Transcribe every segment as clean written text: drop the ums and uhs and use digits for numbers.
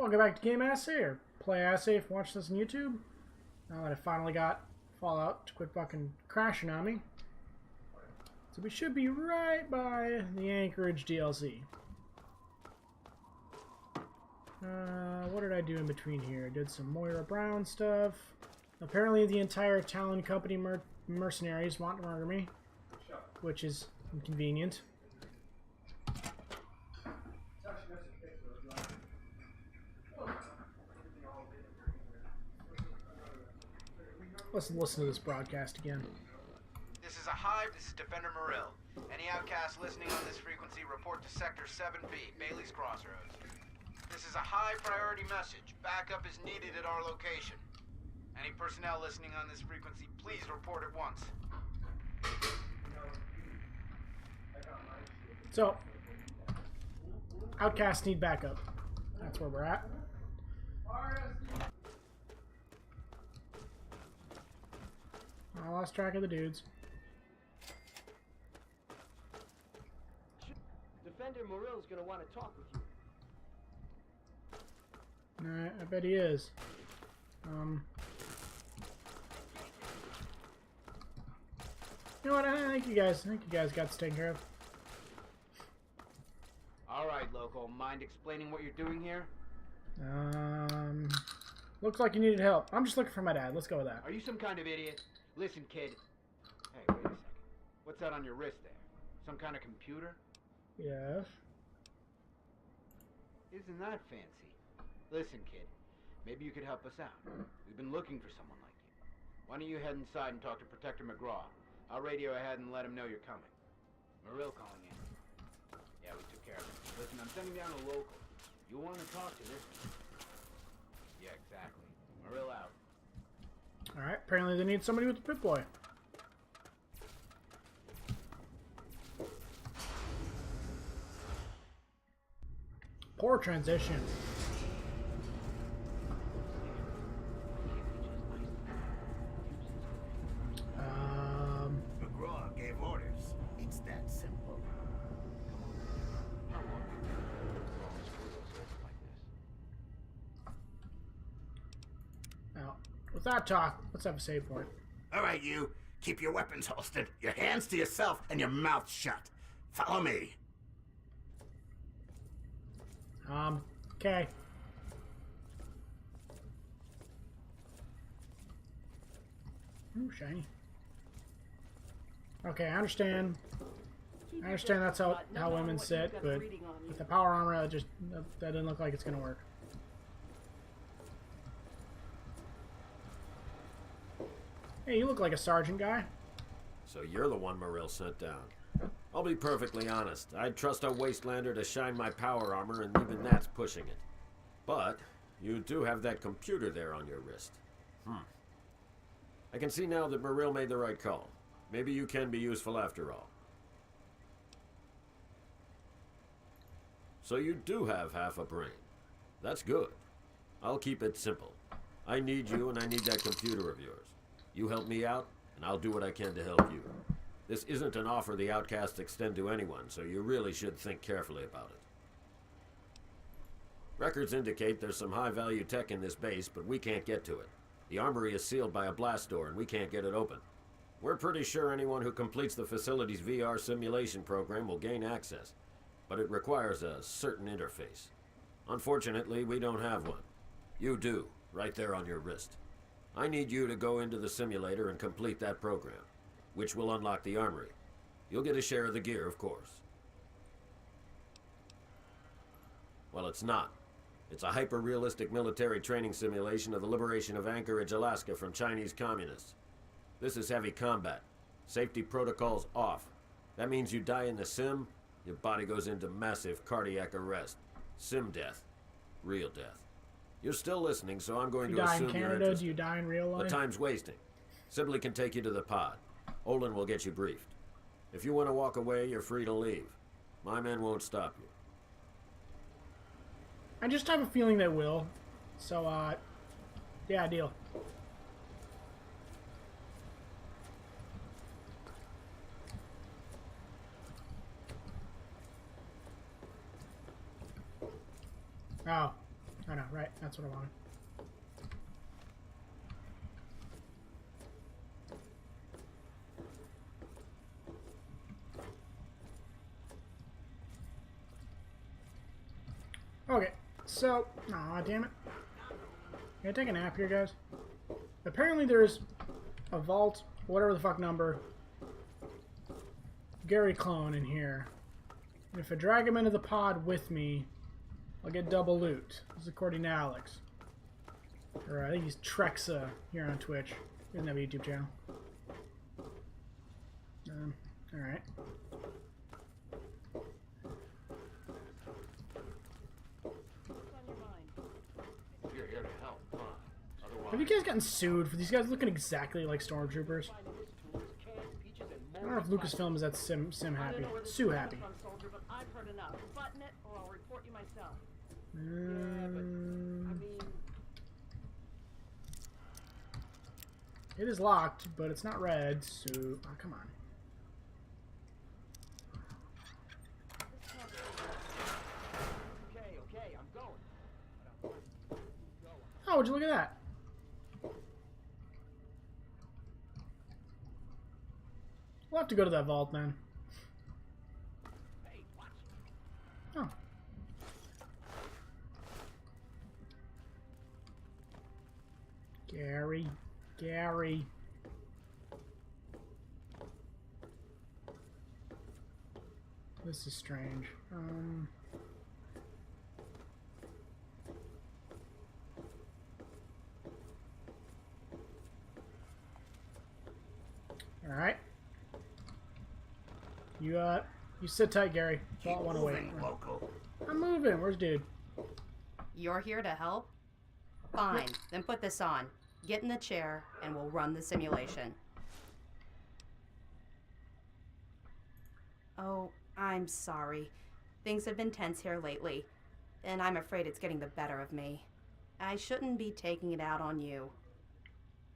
Welcome back to Game Assay, or Play Assay if you watch this on YouTube. Now that I finally got Fallout to quit fucking crashing on me. So we should be right by the Anchorage DLC. What did I do in between here? I did some Moira Brown stuff. Apparently the entire Talon Company mercenaries want to murder me, which is inconvenient. Let's listen to this broadcast again. This is a hive. This is Defender Morrill. Any outcasts listening on this frequency report to Sector 7B, Bailey's Crossroads. This is a high priority message. Backup is needed at our location. Any personnel listening on this frequency, please report at once. So, outcasts need backup. That's where we're at. I lost track of the dudes. Defender Morrill's gonna want to talk with you. Alright, I bet he is. You know what? I think you guys got this taken care of. All right, local. Mind explaining what you're doing here? Looks like you needed help. I'm just looking for my dad. Let's go with that. Are you some kind of idiot? Listen, kid. Hey, wait a second. What's that on your wrist there? Some kind of computer? Yes. Isn't that fancy? Listen, kid. Maybe you could help us out. We've been looking for someone like you. Why don't you head inside and talk to Protector McGraw? I'll radio ahead and let him know you're coming. Morrill calling in. Yeah, we took care of it. Listen, I'm sending down a local. You want to talk to this one? Yeah, exactly. Morrill out. Alright, apparently they need somebody with the Pip-Boy. Poor transition. McGraw gave orders. It's that simple. Now, with that talk, let's have a save point. All right, you. Keep your weapons holstered, your hands to yourself, and your mouth shut. Follow me. Okay. Ooh, shiny. Okay, I understand. I understand that's how women sit, but with the power armor, that didn't look like it's gonna work. Hey, you look like a sergeant guy. So you're the one Morrill sent down. I'll be perfectly honest. I'd trust a wastelander to shine my power armor, and even that's pushing it. But you do have that computer there on your wrist. I can see now that Morrill made the right call. Maybe you can be useful after all. So you do have half a brain. That's good. I'll keep it simple. I need you, and I need that computer of yours. You help me out, and I'll do what I can to help you. This isn't an offer the outcasts extend to anyone, so you really should think carefully about it. Records indicate there's some high-value tech in this base, but we can't get to it. The armory is sealed by a blast door, and we can't get it open. We're pretty sure anyone who completes the facility's VR simulation program will gain access, but it requires a certain interface. Unfortunately, we don't have one. You do, right there on your wrist. I need you to go into the simulator and complete that program, which will unlock the armory. You'll get a share of the gear, of course. Well, it's not. It's a hyper-realistic military training simulation of the liberation of Anchorage, Alaska from Chinese communists. This is heavy combat. Safety protocols off. That means you die in the sim, your body goes into massive cardiac arrest. Sim death. Real death. You're still listening, so I'm going to assume you're interested. You die in Canada, do you die in real life? The time's wasting. Sibley can take you to the pod. Olin will get you briefed. If you want to walk away, you're free to leave. My men won't stop you. I just have a feeling they will. So, yeah, deal. Oh. I know, right? That's what I wanted. Okay, so, aw, damn it. Can I take a nap here, guys? Apparently there's a vault, whatever the fuck number, Gary clone in here. And if I drag him into the pod with me, I'll get double loot. This is according to Alex. Or I think he's Trexa here on Twitch. He doesn't have a YouTube channel. Alright. You're here to help, huh? Have you guys gotten sued for these guys looking exactly like stormtroopers? I don't know if Lucasfilm is that sim happy. Sue happy. I've heard enough. Button it or I'll report you myself. It is locked, but it's not red, so... Oh, come on. Okay, I'm going. Oh, would you look at that? We'll have to go to that vault, then. Oh. Gary. This is strange. All right. You sit tight, Gary. Keep Don't want to wait. moving, local. I'm moving. Where's dude? You're here to help? Fine, then put this on. Get in the chair, and we'll run the simulation. Oh, I'm sorry. Things have been tense here lately, and I'm afraid it's getting the better of me. I shouldn't be taking it out on you.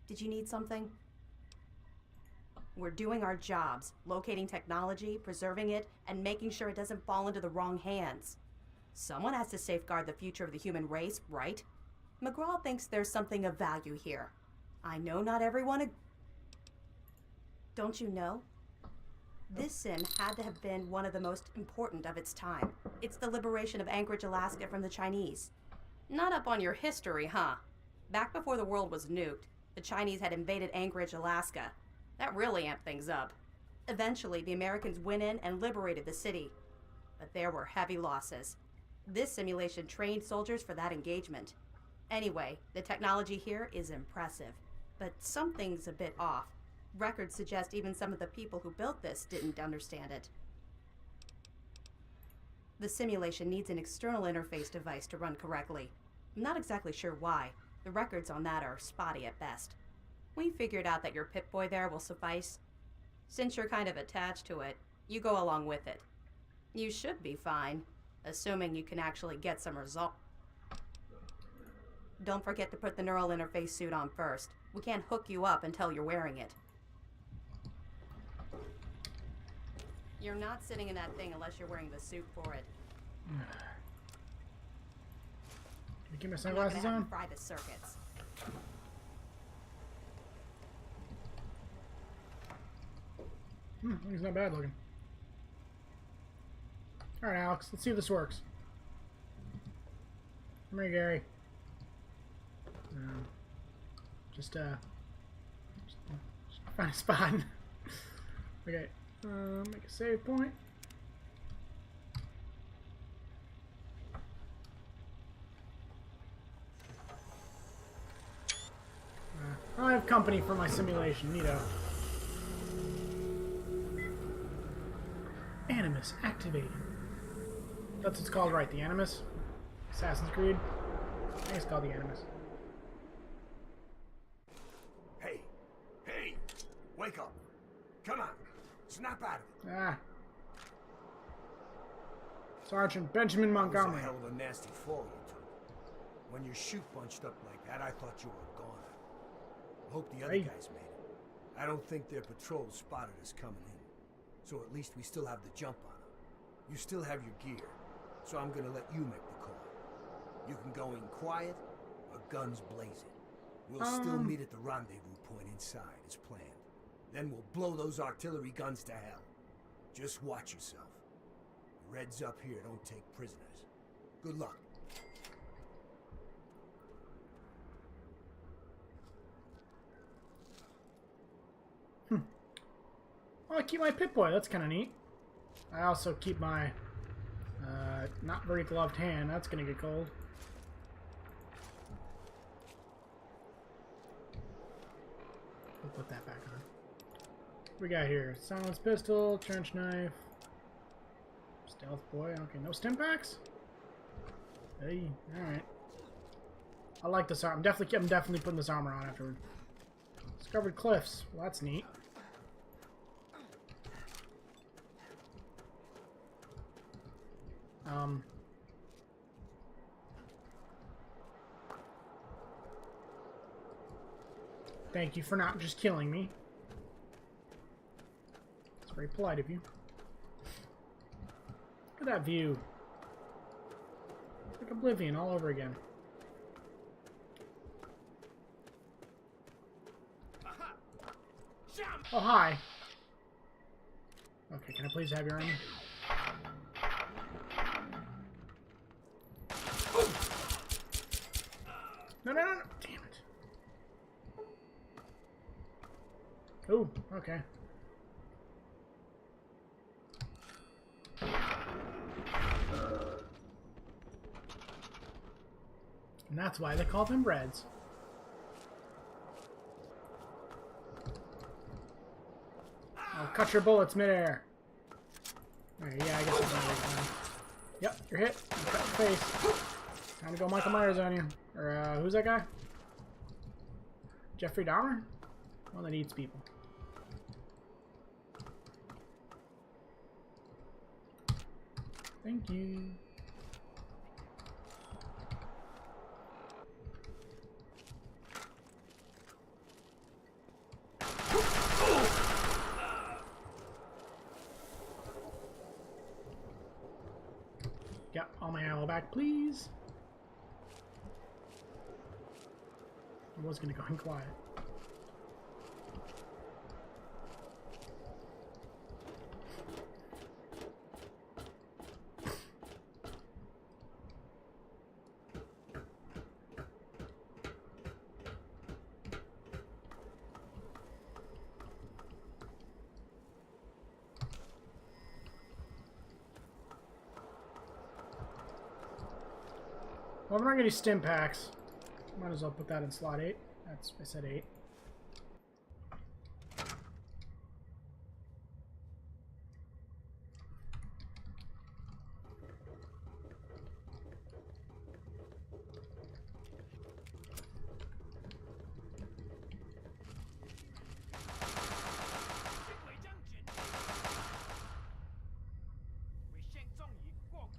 Did you need something? We're doing our jobs, locating technology, preserving it, and making sure it doesn't fall into the wrong hands. Someone has to safeguard the future of the human race, right? McGraw thinks there's something of value here. I know not everyone Don't you know? This sim had to have been one of the most important of its time. It's the liberation of Anchorage, Alaska from the Chinese. Not up on your history, huh? Back before the world was nuked, the Chinese had invaded Anchorage, Alaska. That really amped things up. Eventually, the Americans went in and liberated the city. But there were heavy losses. This simulation trained soldiers for that engagement. Anyway, the technology here is impressive, but something's a bit off. Records suggest even some of the people who built this didn't understand it. The simulation needs an external interface device to run correctly. I'm not exactly sure why. The records on that are spotty at best. We figured out that your Pip-Boy there will suffice. Since you're kind of attached to it, you go along with it. You should be fine, assuming you can actually get some result. Don't forget to put the neural interface suit on first. We can't hook you up until you're wearing it. You're not sitting in that thing unless you're wearing the suit for it. Can you get my I'm not sunglasses gonna have on? to fry the circuits. He's not bad looking. Alright, Alex, let's see if this works. Come here, Gary. Just find a spot. Okay, make a save point. I have company for my simulation, neato. Animus activated. That's what it's called, right? The Animus? Assassin's Creed? I think it's called the Animus. Hey, wake up. Come on, snap out of it. Ah. Sergeant Benjamin Montgomery. That was a hell of a nasty fall you took. When your chute bunched up like that, I thought you were a goner. I hope the other Hey. guys made it. I don't think their patrol spotted us coming in. So at least we still have the jump on them. You still have your gear, so I'm gonna let you make the call. You can go in quiet or guns blazing. We'll still meet at the rendezvous point inside as planned. Then we'll blow those artillery guns to hell. Just watch yourself. The Reds up here don't take prisoners. Good luck. Oh, I keep my Pip-Boy. That's kind of neat. I also keep my not very gloved hand. That's going to get cold. We'll put that back on. What we got here? Silenced pistol, trench knife, stealth boy. Okay, no stim packs? Hey, alright. I like this armor. I'm definitely putting this armor on afterward. Discovered cliffs. Well, that's neat. Thank you for not just killing me. It's very polite of you. Look at that view. It's like Oblivion all over again. Oh, hi. Okay, can I please have your armor? No, no, no, no. Damn it. Oh, okay. And that's why they call them Reds. I'll cut your bullets midair. Okay, yeah, I guess that's not Yep, you're hit. Cut your face. Time to go Michael Myers on you. Or, who's that guy? Jeffrey Dahmer? One that eats people. Thank you. Got all my ammo back, please. I was gonna go in quiet. Well, I'm not getting stim packs. Might as well put that in slot 8. That's, I said 8.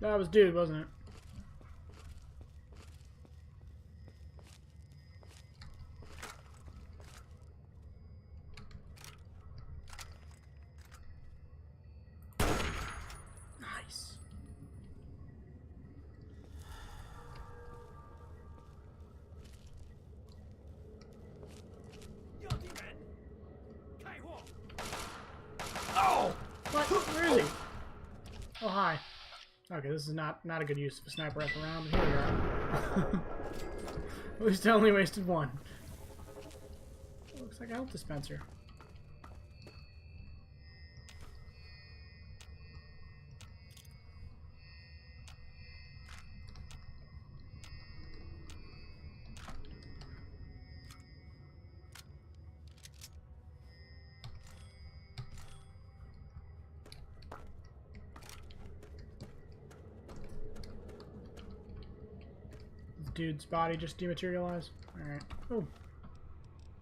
That was dude, wasn't it? Nice. Oh! What? Where is he? Oh, hi. Okay, this is not a good use of a sniper rifle round, but here we are. At least I only wasted one. Looks like a health dispenser. Dude's body just dematerialized. Alright. Oh.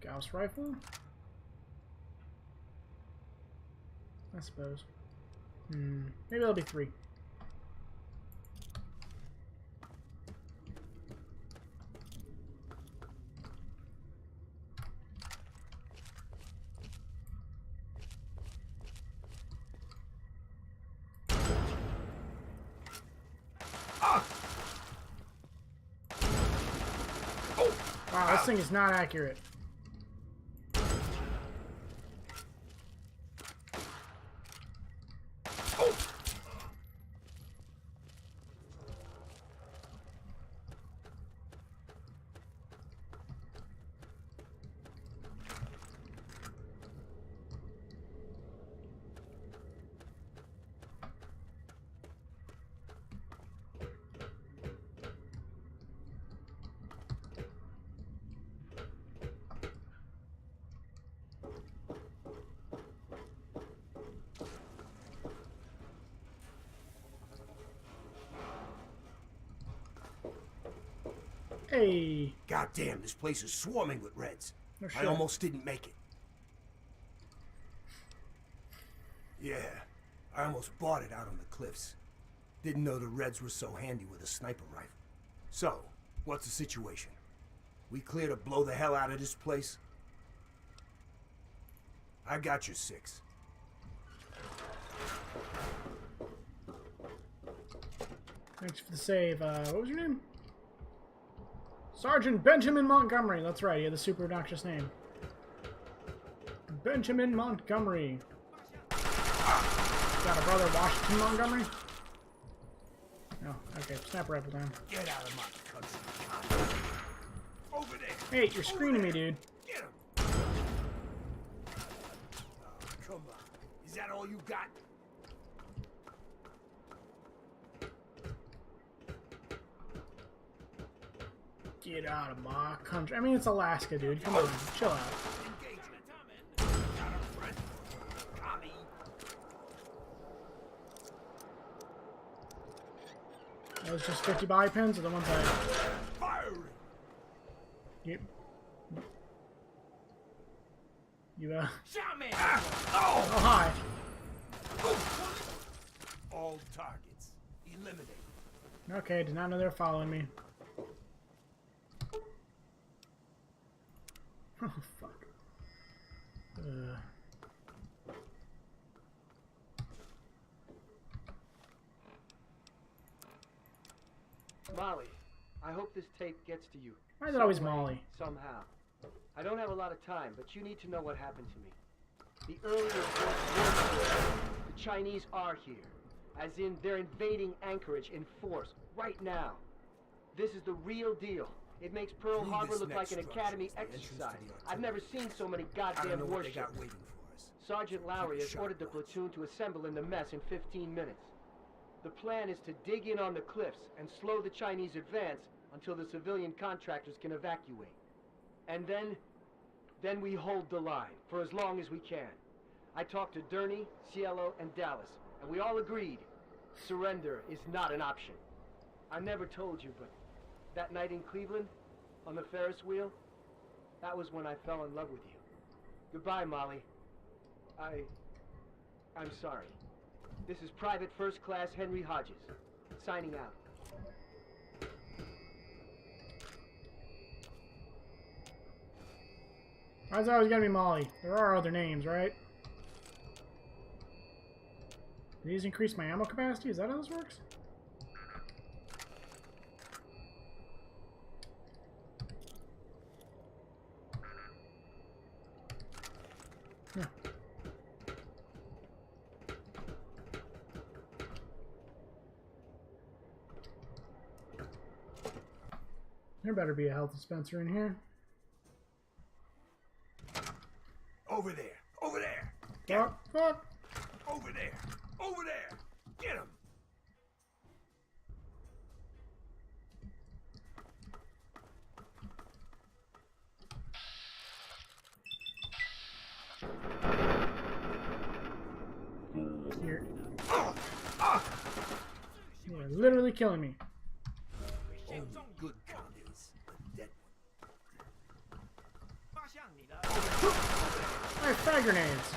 Gauss rifle? I suppose. Maybe that'll be 3. Wow, this thing is not accurate. Hey. Goddamn, this place is swarming with Reds. No I shit. almost didn't make it. Yeah, I almost bought it out on the cliffs. Didn't know the Reds were so handy with a sniper rifle. So, what's the situation? We clear to blow the hell out of this place? I got your 6. Thanks for the save. What was your name? Sergeant Benjamin Montgomery. That's right, he had the super obnoxious name. Benjamin Montgomery. Got a brother, Washington Montgomery? Oh, okay. Sniper rifle time. Get out of my country. Over there. Hey, you're screening me, dude. Get him. Oh, come on. Is that all you got? Get out of my country. I mean, it's Alaska, dude. Come on, chill out. Those just 50 body pins are the ones I... Firing. Yep. You, Oh! Oh, hi. All targets eliminated. Okay, did not know they were following me. Oh, fuck. Molly, I hope this tape gets to you. Why is it always Some way, Molly? Somehow. I don't have a lot of time, but you need to know what happened to me. The earlier reports were the Chinese are here. As in, they're invading Anchorage in force, right now. This is the real deal. It makes Pearl Through Harbor this look like next an structure academy is the entrance to the exercise. artillery. I've never seen so many I don't know goddamn what they got warships. waiting for us. Sergeant Lowry Keep has it ordered the sharp, platoon to assemble in the mess in 15 minutes. The plan is to dig in on the cliffs and slow the Chinese advance until the civilian contractors can evacuate. And then we hold the line for as long as we can. I talked to Durney, Cielo, and Dallas, and we all agreed surrender is not an option. I never told you, but that night in Cleveland, on the Ferris wheel, that was when I fell in love with you. Goodbye, Molly. I'm sorry. This is Private First Class Henry Hodges, signing out. Why's it always gotta be Molly? There are other names, right? Do these increase my ammo capacity? Is that how this works? Yeah. There better be a health dispenser in here. Over there. Over there. Fuck, fuck. Over there. Over there. Get him. Here. You're literally killing me. Only good count is a dead I have frag grenades.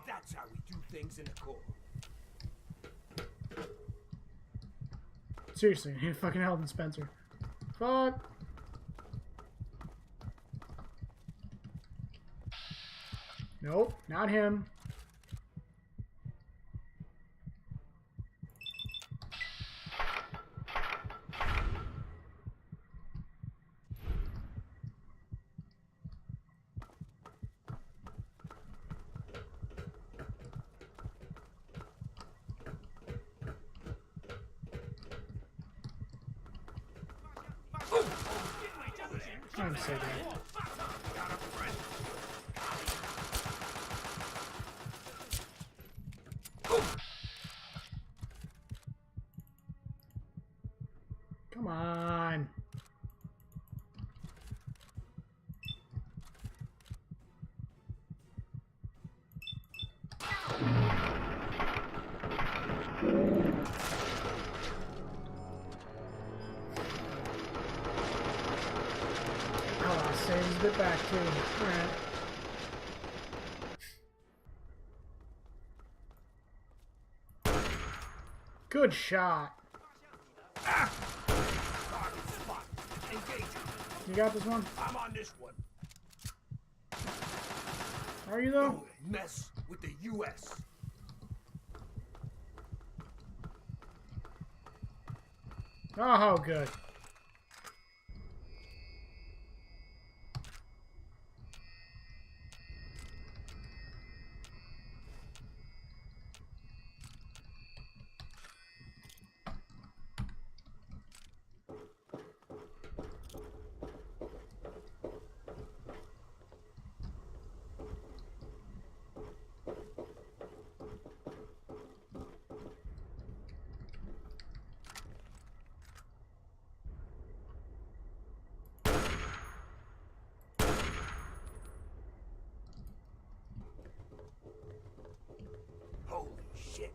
That's how we do things in the Corps. Seriously, I need fucking Alden Spencer. Fuck. Nope, not him. I'm so dead. Come on. Oh, saves it back too. Alright. Good shot. You got this one? I'm on this one. Are you though? Don't mess with the U.S. Oh, good. Holy shit.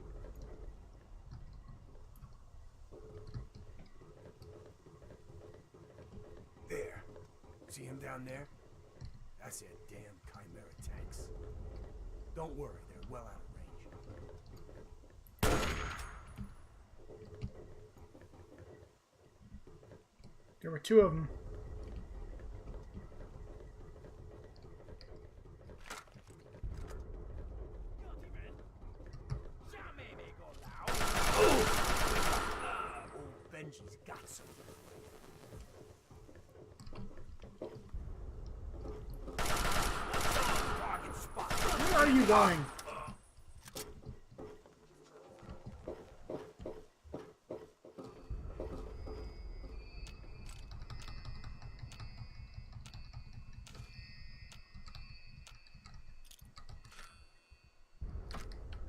There. See him down there? That's their damn Chimera tanks. Don't worry, they're well out of range. There were two of them. Old Benji's got some. Target spot. Where are you going?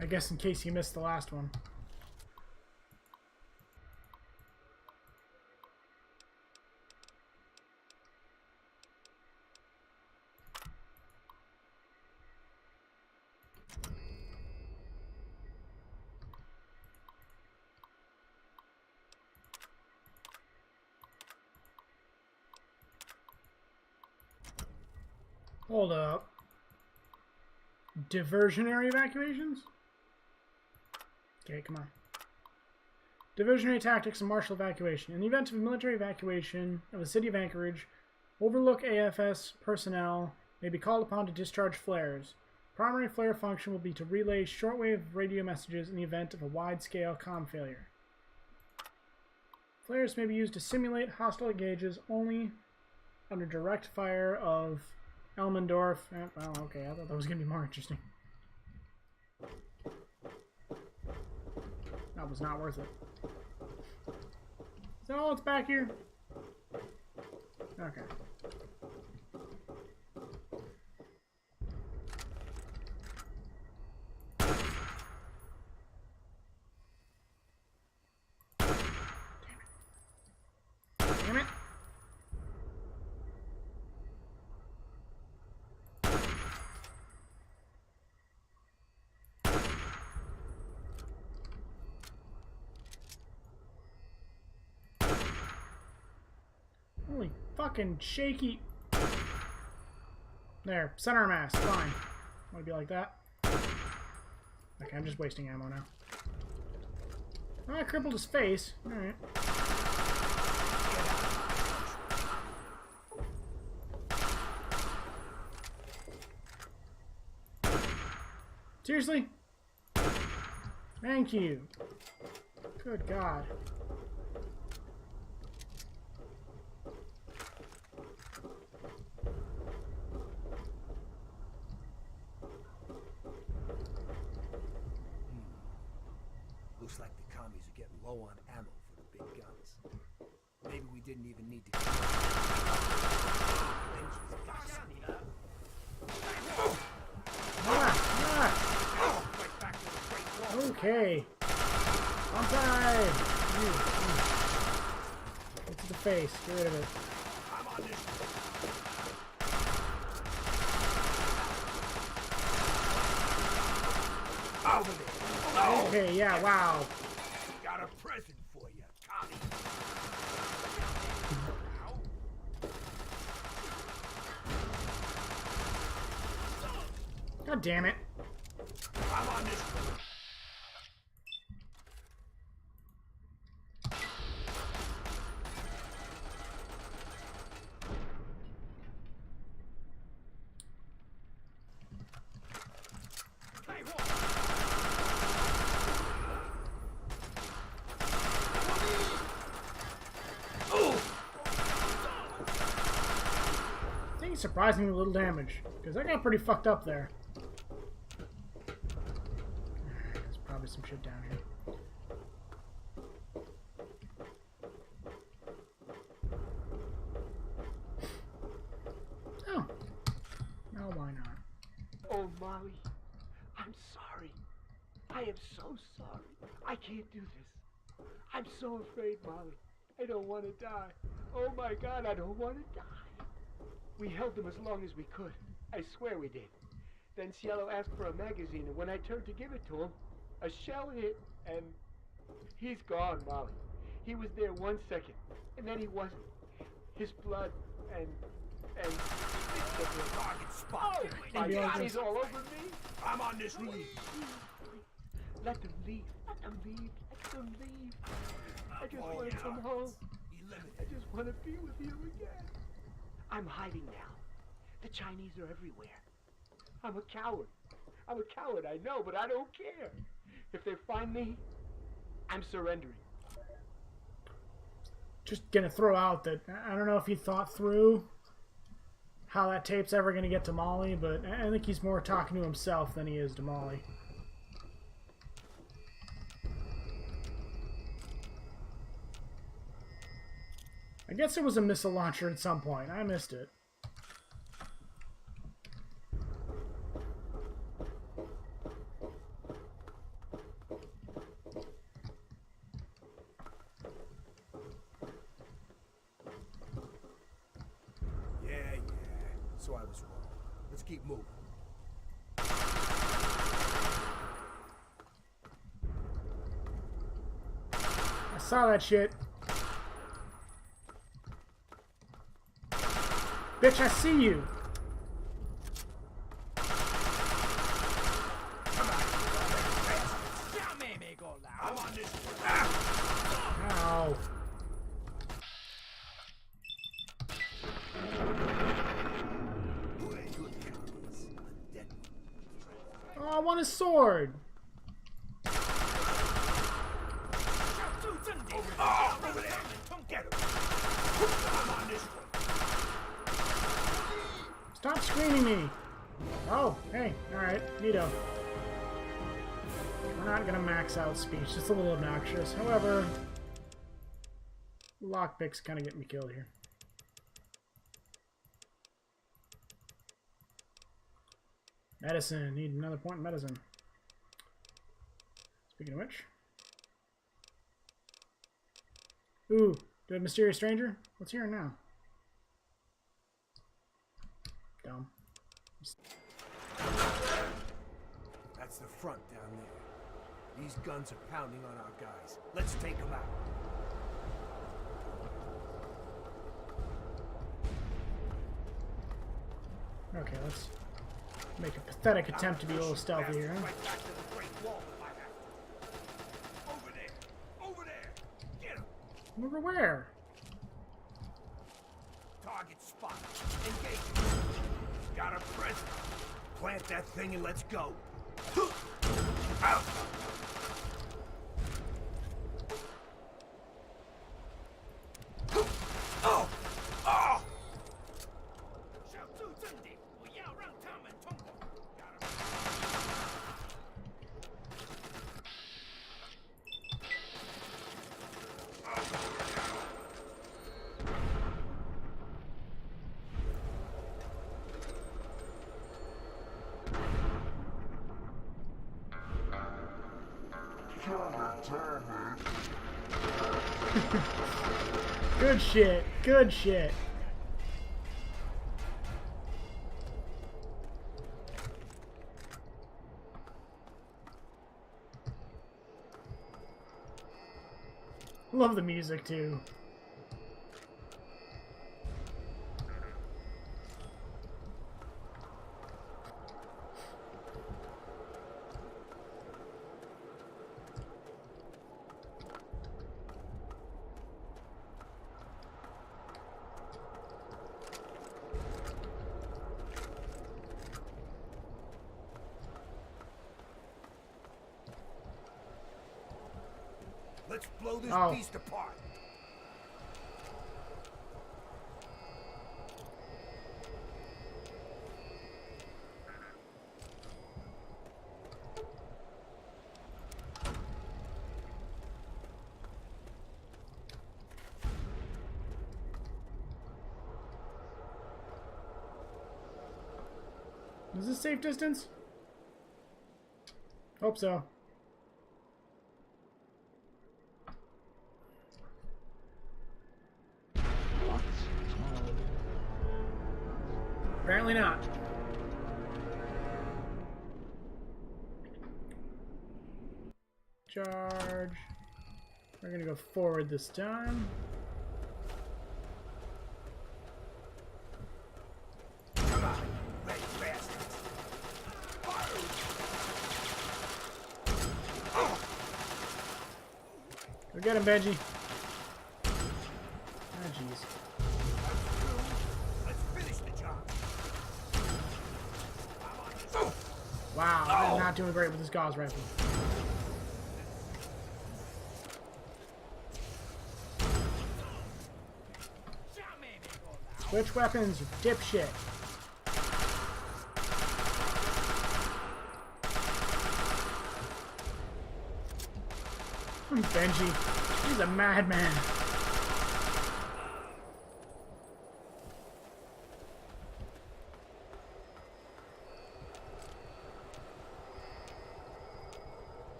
I guess in case you missed the last one. Hold up. Diversionary evacuations? Okay, come on. Diversionary tactics and martial evacuation. In the event of a military evacuation of the city of Anchorage, Overlook AFS personnel may be called upon to discharge flares. Primary flare function will be to relay shortwave radio messages in the event of a wide-scale comm failure. Flares may be used to simulate hostile engages only under direct fire of Elmendorf. Well, okay, I thought that was going to be more interesting. That was not worth it. Is that all that's back here? Okay. Damn it. Holy fucking shaky. There, center mass, fine. Want to be like that? Okay, I'm just wasting ammo now. Oh, I crippled his face. Alright. Seriously? Thank you. Good God. Looks like the commies are getting low on ammo for the big guns. Maybe we didn't even need to. Okay. On side. Get to the face. Get rid of it. Over there. Okay, yeah, wow. Got a present for you, commie. God damn it. I'm on this one. I think surprisingly little damage, because I got pretty fucked up there. There's probably some shit down here. Oh. No, why not? Oh, Molly, I'm sorry. I am so sorry. I can't do this. I'm so afraid, Molly. I don't want to die. Oh my God, I don't want to die. We held them as long as we could. I swear we did. Then Cielo asked for a magazine, and when I turned to give it to him, a shell hit, and he's gone, Molly. He was there 1 second, and then he wasn't. His blood and Target spot. oh, my God, he's all over me. I'm on this roof. Let them leave. Let them leave. Let them leave. I just want to come home. I just want to be with you again. I'm hiding now. The Chinese are everywhere. I'm a coward. I'm a coward, I know, but I don't care. If they find me, I'm surrendering. Just gonna throw out that I don't know if he thought through how that tape's ever gonna get to Molly, but I think he's more talking to himself than he is to Molly. I guess it was a missile launcher at some point. I missed it. Yeah. So I was wrong. Let's keep moving. I saw that shit. Bitch, I see you. Ow. Oh, I want his sword. Over there. Get him. I'm on this one. Stop screaming me. Oh, hey, alright, neato. We're not gonna max out speech, it's a little obnoxious. However, lockpicks kind of get me killed here. Medicine, need another point in medicine. Speaking of which. Ooh, do I have Mysterious Stranger? Let's hear it now. Dumb. That's the front down there. These guns are pounding on our guys. Let's take them out. Okay, let's make a pathetic attempt to be a little stealthy here. Huh? Right back to the Great Wall if I have to. Over there. Over where? Target spot. Engage. Got a present. Plant that thing and let's go. Out. Oh! Oh! Good shit. Good shit. Love the music too. Let's blow this beast apart. Is this safe distance? Hope so. Apparently not. Charge. We're gonna go forward this time. Come on, red bastard. Fire. Oh. Go get him, Benji. Ah, jeez. Wow, I'm not doing great with this Gauss rifle. Switch weapons, you dipshit. Benji, he's a madman.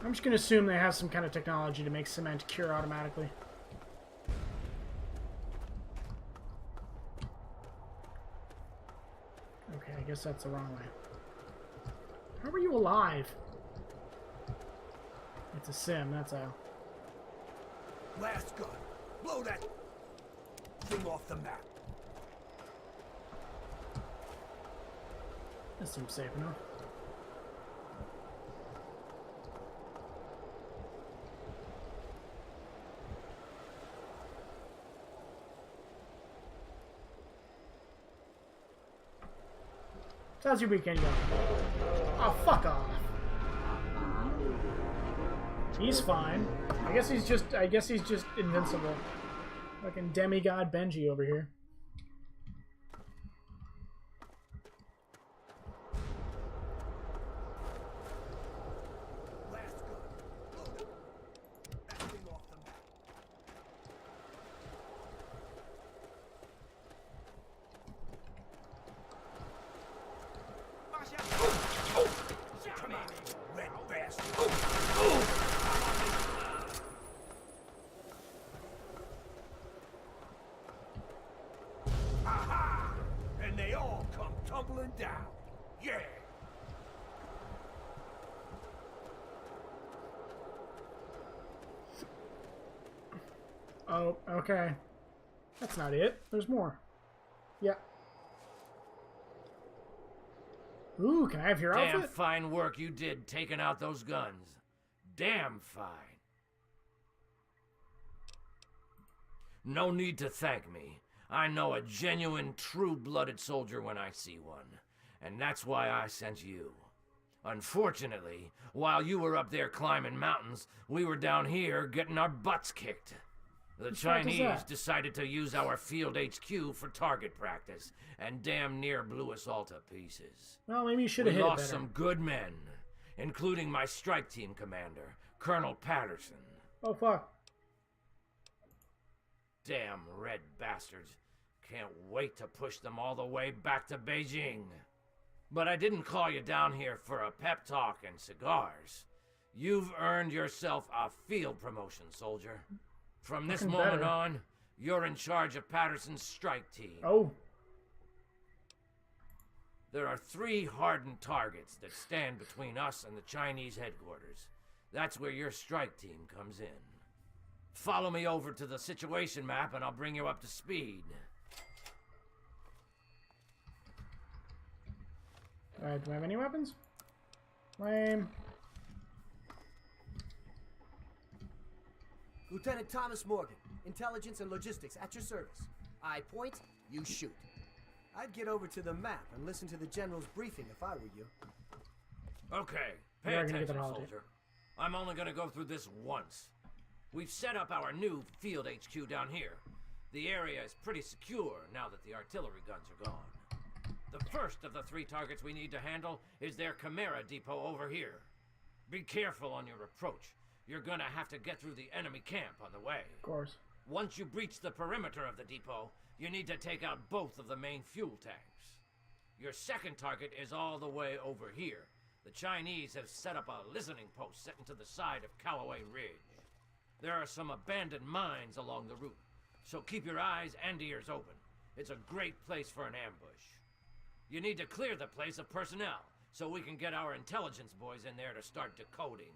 I'm just going to assume they have some kind of technology to make cement cure automatically. Okay, I guess that's the wrong way. How are you alive? It's a sim, that's how. Last gun. Blow that thing off the map. This seems safe enough. So how's your weekend going? Oh, fuck off. He's fine. I guess he's just invincible. Fucking demigod Benji over here. Last gun. Blow that thing off the map. Come on, red bastard. Aha! And they all come tumbling down. Yeah! Oh, okay. That's not it. There's more. Yeah. Ooh, can I have your Damn outfit? fine work you did taking out those guns. Damn fine. No need to thank me. I know a genuine, true-blooded soldier when I see one. And that's why I sent you. Unfortunately, while you were up there climbing mountains, we were down here getting our butts kicked. The Chinese decided to use our field HQ for target practice, and damn near blew us all to pieces. Well, maybe you should have hit it We lost better. some good men, including my strike team commander, Colonel Patterson. Oh, fuck. Damn red bastards. Can't wait to push them all the way back to Beijing. But I didn't call you down here for a pep talk and cigars. You've earned yourself a field promotion, soldier. From this Fucking moment better. on, you're in charge of Patterson's strike team. Oh. There are 3 hardened targets that stand between us and the Chinese headquarters. That's where your strike team comes in. Follow me over to the situation map and I'll bring you up to speed. Alright, do I have any weapons? Lame. Lieutenant Thomas Morgan, Intelligence and Logistics at your service. I point, you shoot. I'd get over to the map and listen to the General's briefing if I were you. Okay, pay You're gonna get attention, that holiday. soldier. I'm only gonna go through this once. We've set up our new field HQ down here. The area is pretty secure now that the artillery guns are gone. The first of the 3 targets we need to handle is their Chimera depot over here. Be careful on your approach. You're gonna have to get through the enemy camp on the way. Of course. Once you breach the perimeter of the depot, you need to take out both of the main fuel tanks. Your second target is all the way over here. The Chinese have set up a listening post set into the side of Callaway Ridge. There are some abandoned mines along the route, so keep your eyes and ears open. It's a great place for an ambush. You need to clear the place of personnel, so we can get our intelligence boys in there to start decoding.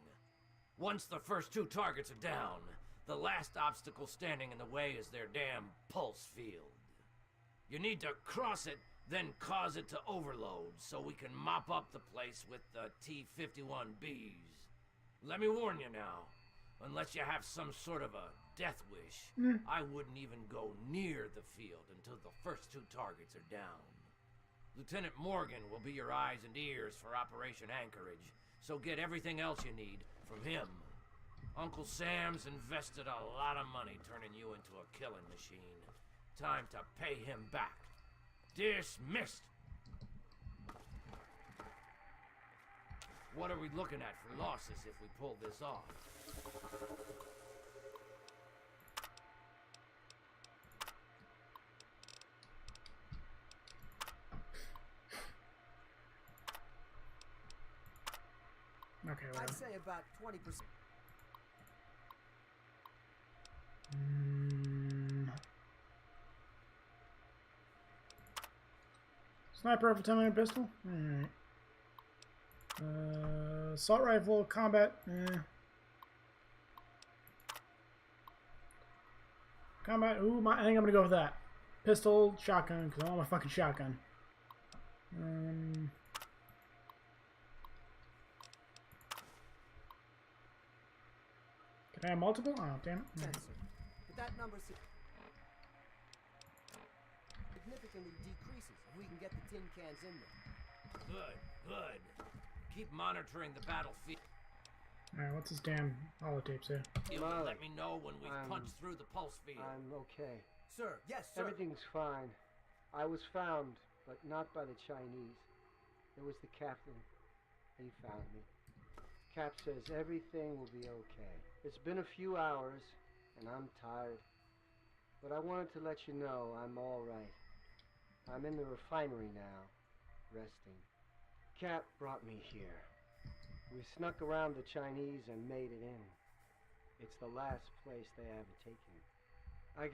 Once the first 2 targets are down, the last obstacle standing in the way is their damn pulse field. You need to cross it, then cause it to overload, so we can mop up the place with the T-51Bs. Let me warn you now, unless you have some sort of a death wish, I wouldn't even go near the field until the first 2 targets are down. Lieutenant Morgan will be your eyes and ears for Operation Anchorage, so get everything else you need from him. Uncle Sam's invested a lot of money turning you into a killing machine. Time to pay him back. Dismissed! What are we looking at for losses if we pull this off? Okay, I'd whatever. say about 20%. Sniper rifle, 10mm pistol? Alright. Assault rifle, combat, Combat, ooh, I think I'm gonna go with that. Pistol, shotgun, because I want my fucking shotgun. Can I have multiple? Oh, damn it. But that number significantly decreases if we can get the tin cans in there. Good, good. Keep monitoring the battlefield. Alright, what's this damn holotape say? You'll let me know when we've punched through the pulse field. I'm okay. Sir, yes, sir. Everything's fine. I was found, but not by the Chinese. It was the captain. He found me. Cap says everything will be okay. It's been a few hours, and I'm tired. But I wanted to let you know I'm all right. I'm in the refinery now, resting. Cap brought me here. We snuck around the Chinese and made it in. It's the last place they ever take me. I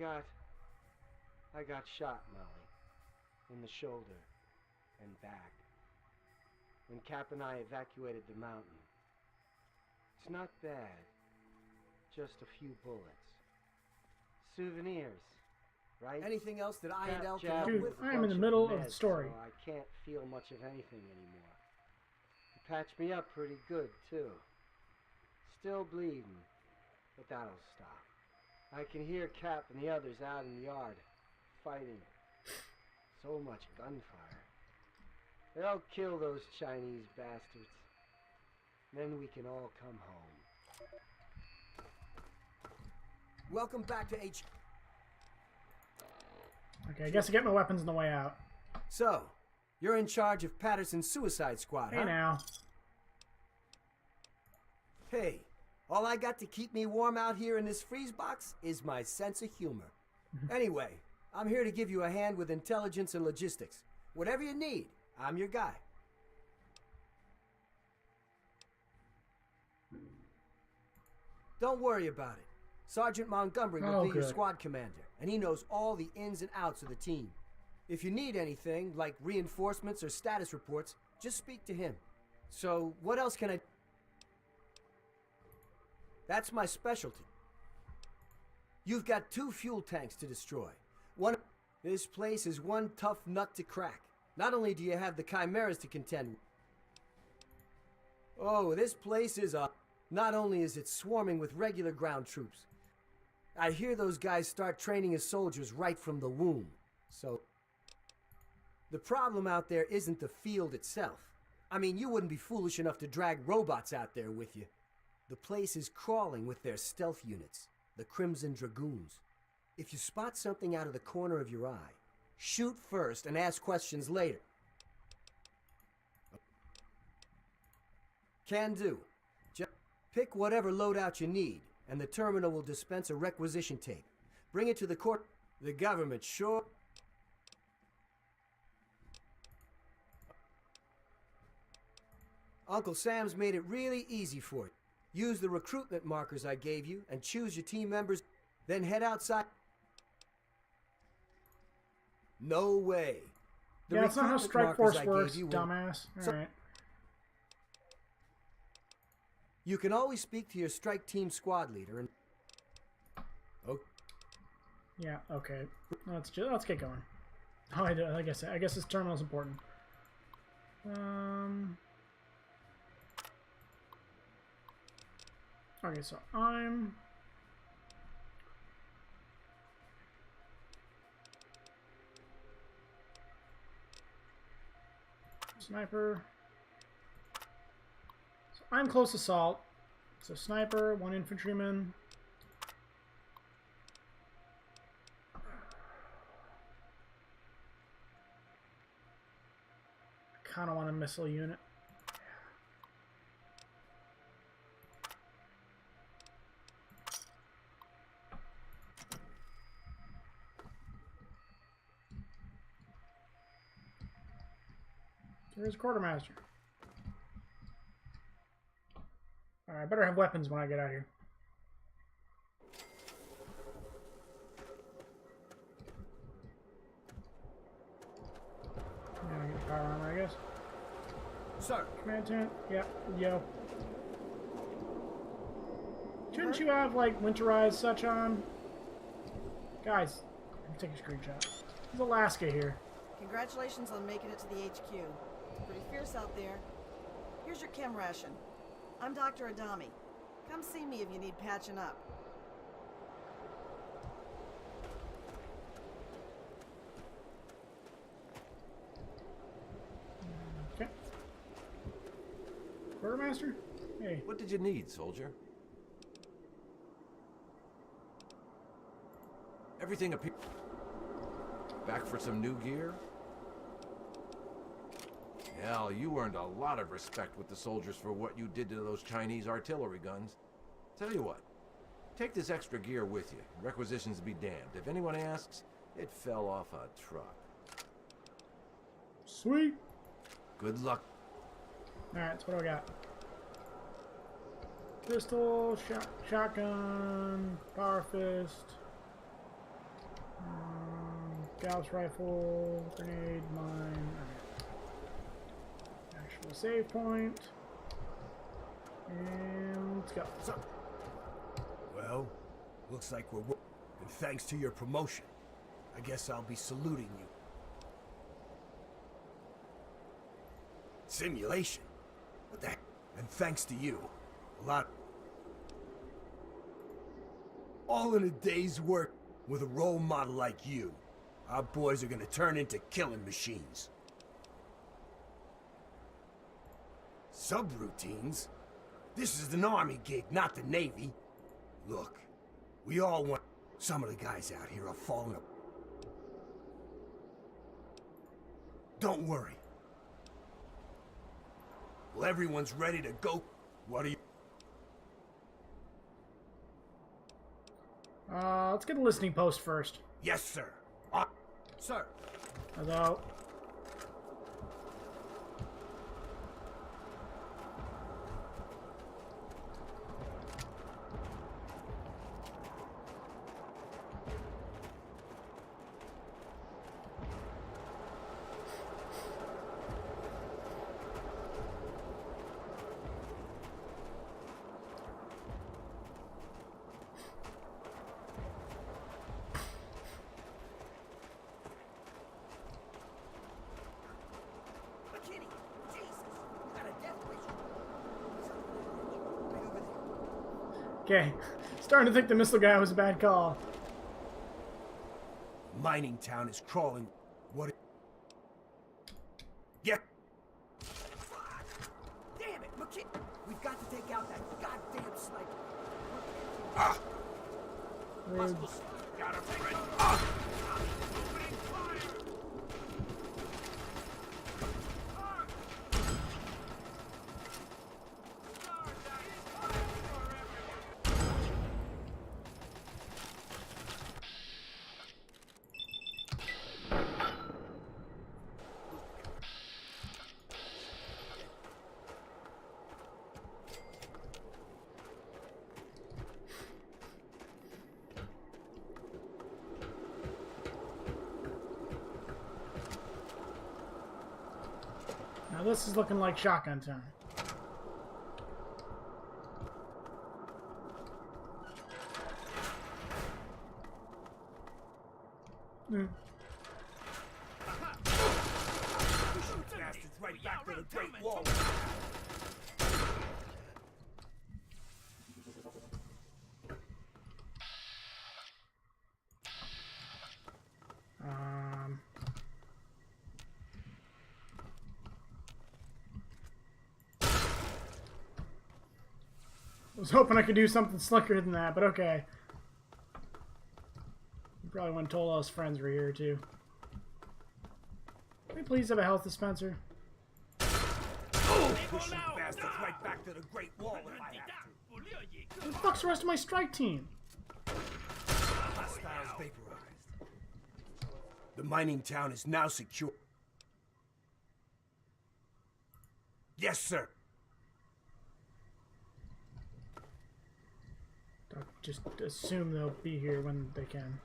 got shot, Molly. In the shoulder and back. When Cap and I evacuated the mountain. It's not bad. Just a few bullets. Souvenirs, right? Anything else that I and L can Jab help Dude, with? I am in the middle of the meds, story. so I can't feel much of anything anymore. patched me up pretty good, too. Still bleeding, but that'll stop. I can hear Cap and the others out in the yard, fighting. So much gunfire. They'll kill those Chinese bastards. Then we can all come home. Welcome back to H... Okay, I guess I get my weapons on the way out. So, you're in charge of Patterson's suicide squad, Hey huh? now. Hey, all I got to keep me warm out here in this freeze box is my sense of humor. Anyway, I'm here to give you a hand with intelligence and logistics. Whatever you need, I'm your guy. Don't worry about it. Sergeant Montgomery will be your squad commander, and he knows all the ins and outs of the team. If you need anything, like reinforcements or status reports, just speak to him. So, what else can I... That's my specialty. You've got 2 fuel tanks to destroy. This place is one tough nut to crack. Not only do you have the chimeras to contend with... Oh, this place is a... Not only is it swarming with regular ground troops, I hear those guys start training as soldiers right from the womb. So, the problem out there isn't the field itself. I mean, you wouldn't be foolish enough to drag robots out there with you. The place is crawling with their stealth units, the Crimson Dragoons. If you spot something out of the corner of your eye, shoot first and ask questions later. Can do. Just pick whatever loadout you need, and the terminal will dispense a requisition tape. Bring it to the court. The government sure... Uncle Sam's made it really easy for you. Use the recruitment markers I gave you and choose your team members, then head outside. No way. Yeah, that's not how Strike Force works, dumbass. Alright. You can always speak to your strike team squad leader and... Oh. Yeah, okay. Let's get going. Oh, I guess this terminal is important. Okay, so I'm... Sniper. So I'm close assault. So sniper, 1 infantryman. I kind of want a missile unit. Where's Quartermaster? Alright, I better have weapons when I get out of here. Yeah, I get power armor, I guess. Sir. Command tent? Yeah, yo. Shouldn't you have, like, winterized such on? Guys, let me take a screenshot. There's Alaska here. Congratulations on making it to the HQ. It's pretty fierce out there. Here's your chem ration. I'm Dr. Adami. Come see me if you need patching up. Okay. Quartermaster? Hey. What did you need, soldier? Everything appears... Back for some new gear? Hell, you earned a lot of respect with the soldiers for what you did to those Chinese artillery guns. Tell you what, take this extra gear with you. Requisitions be damned. If anyone asks, it fell off a truck. Sweet. Good luck. Alright, so what do I got? Pistol, shotgun, power fist, Gauss rifle, grenade, mine. Actual save point. And let's go. Well, looks like we're... And thanks to your promotion, I guess I'll be saluting you. Simulation? What the heck? And thanks to you, a lot... all in a day's work with a role model like you. Our boys are gonna turn into killing machines. Subroutines? This is an army gig, not the Navy. Look, we all want... some of the guys out here are falling apart. Don't worry. Well, everyone's ready to go. What are you... Let's get a listening post first. Yes, sir. Sir. Hello. Okay, starting to think the missile guy was a bad call. Mining town is crawling. What? Get. Damn it, McKinney! We've got to take out that goddamn sniper. Ah! Got him. Ah! Now this is looking like shotgun time. Right back to the Great Wall. I was hoping I could do something slicker than that, but okay. You probably wouldn't have told all his friends were here, too. Can we please have a health dispenser? Oh, pushing bastards right back to the Great Wall if I have to. Where the fuck's the rest of my strike team? Hostiles vaporized. The mining town is now secure. Yes, sir. Just assume they'll be here when they can.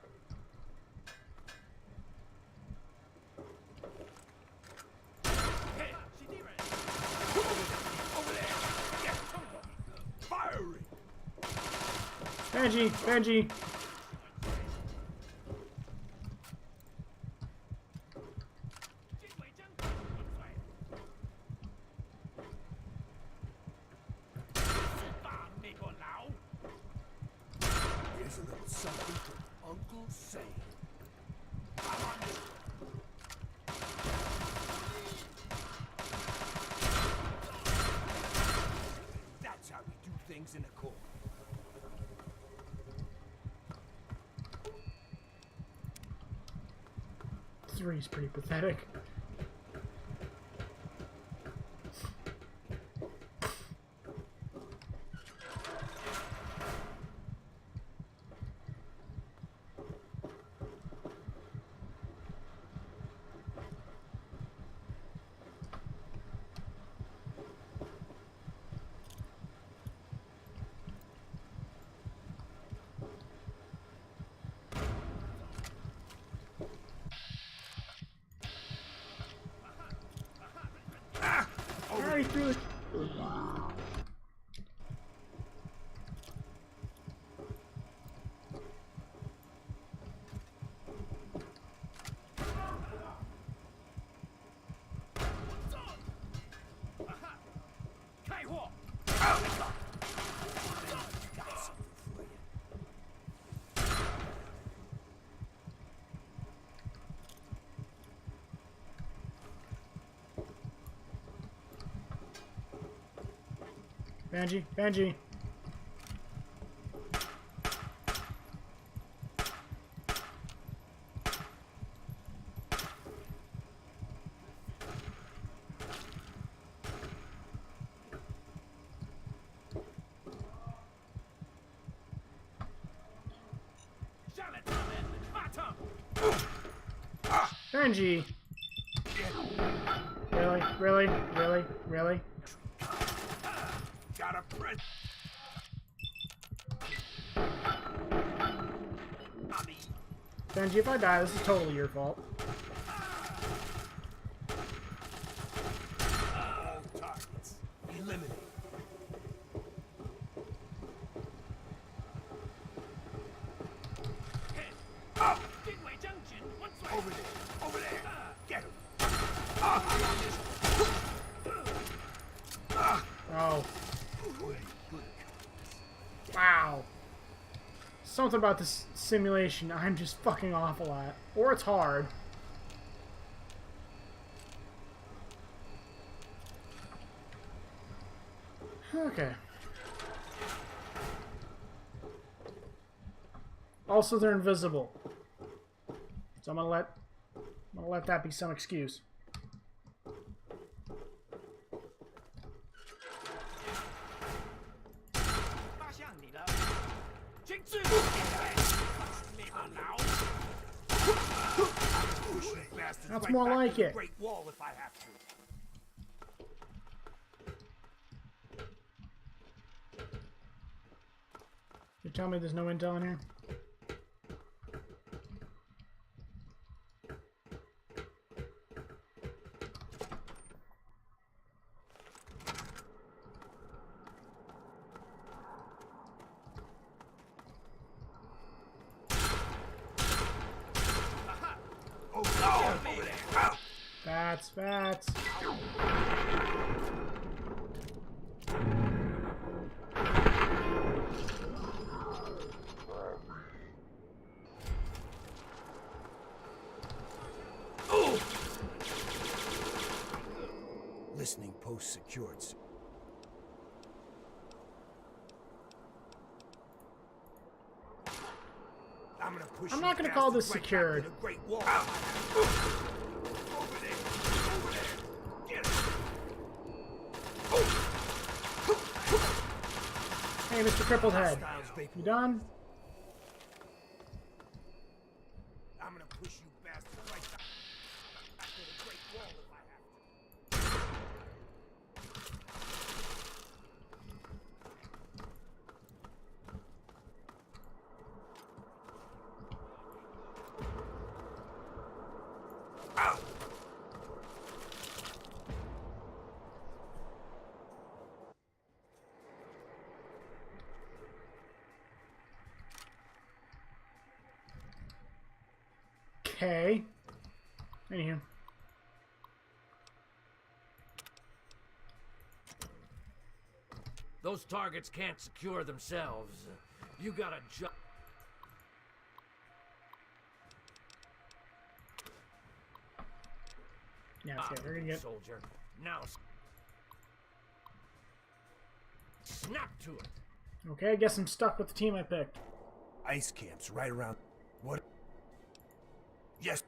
Firing. Benji! Here's a little something from Uncle Sam. That's how we do things in the Corps. Three's pretty pathetic. Already threw it. Benji, Benji. Benji! Really? Really? Really? Really? Got a print. Benji, if I die, this is totally your fault. All targets eliminated. Over there. Over there. Get him. Oh. Wow. Something about this simulation I'm just fucking awful at. Or it's hard. Okay. Also, they're invisible. So I'm gonna let that be some excuse. That's more like it. Great wall if I have to. You tell me there's no intel in here? Bats. Listening post secured. I'm not gonna call this secured. Hey, Mr. Crippled Head. You done? I'm gonna push you bastards right back to the Great Wall if I have to. Ow! Okay. Anywho. Those targets can't secure themselves. You gotta jump. Yeah, okay, we're gonna get... Soldier. Now snap to it. Okay, I guess I'm stuck with the team I picked. Ice camps right around. What? Yes.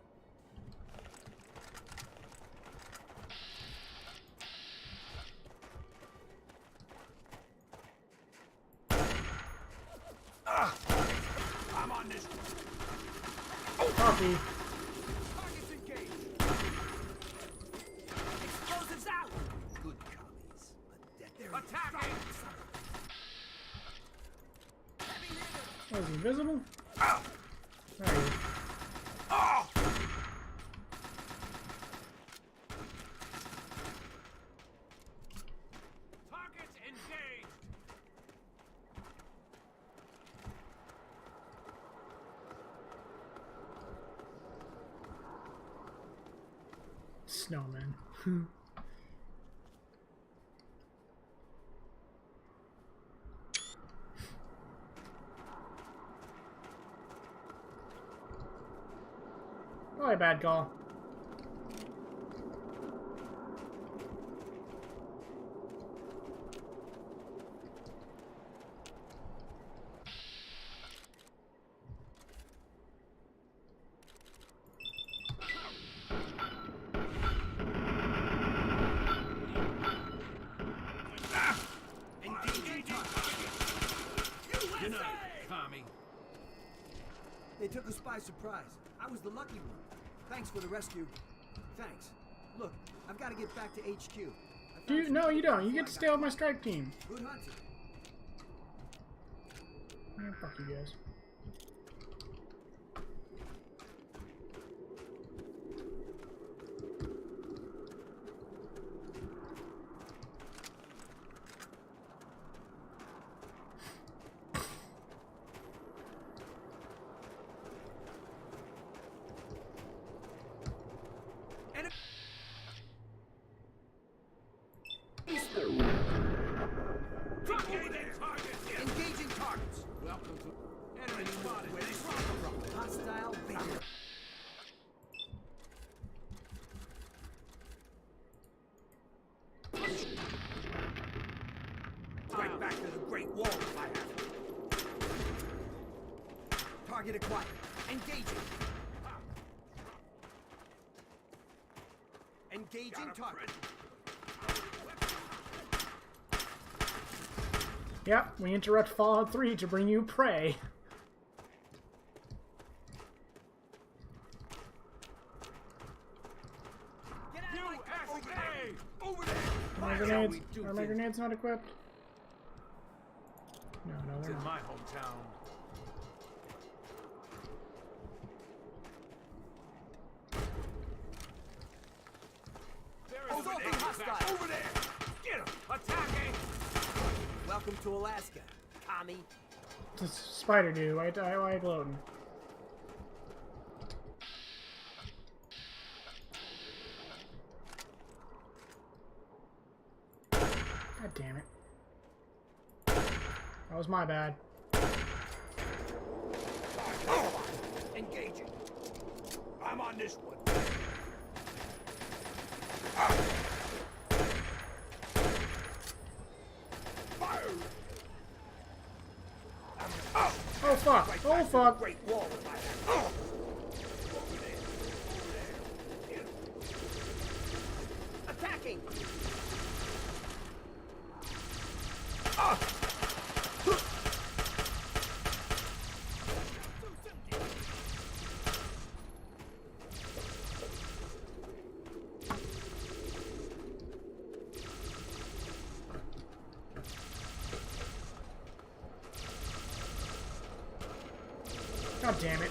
I'm on this. Copy. Targets engaged. Explosives out. Good commies. Attacking. Oh, is he invisible? Ow. There he is. Oh. Targets engaged. Snowman. Probably a bad call. Denied, commie. They took us by surprise. I was the lucky one. Thanks for the rescue. Thanks. Look, I've got to get back to HQ. Dude, no, you don't. You get to stay with my strike team. Good hunting. Oh, fuck you guys. Engaging targets. Welcome to enemy spotted. Where they from? Hostile beacon. Right back to the Great Wall if I have to. Target acquired. Engaging. Engaging target. Yep, we interrupt Fallout 3 to bring you prey. Over there! Are my grenades? Are my grenades not equipped? No, It's they're in not. my hometown. There is Hold an on, enemy hostile! back. Over there! Get him! Attacking! Welcome to Alaska, commie. It's a spider dude. Why gloating? God damn it. That was my bad. Engaging. I'm on this one. Fire! Oh fuck! Oh fuck! Great Wall if I have to. Attacking! God damn it.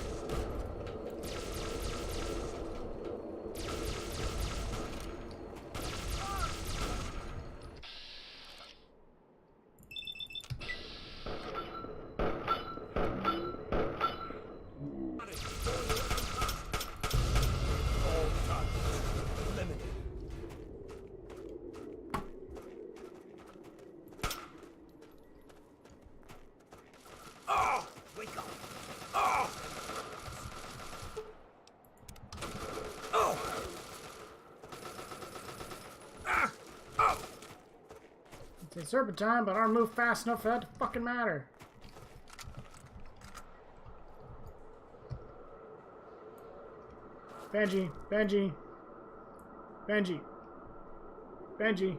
Wake up! It's a serpentine, but I move fast enough for that to fucking matter. Benji, Benji, Benji, Benji.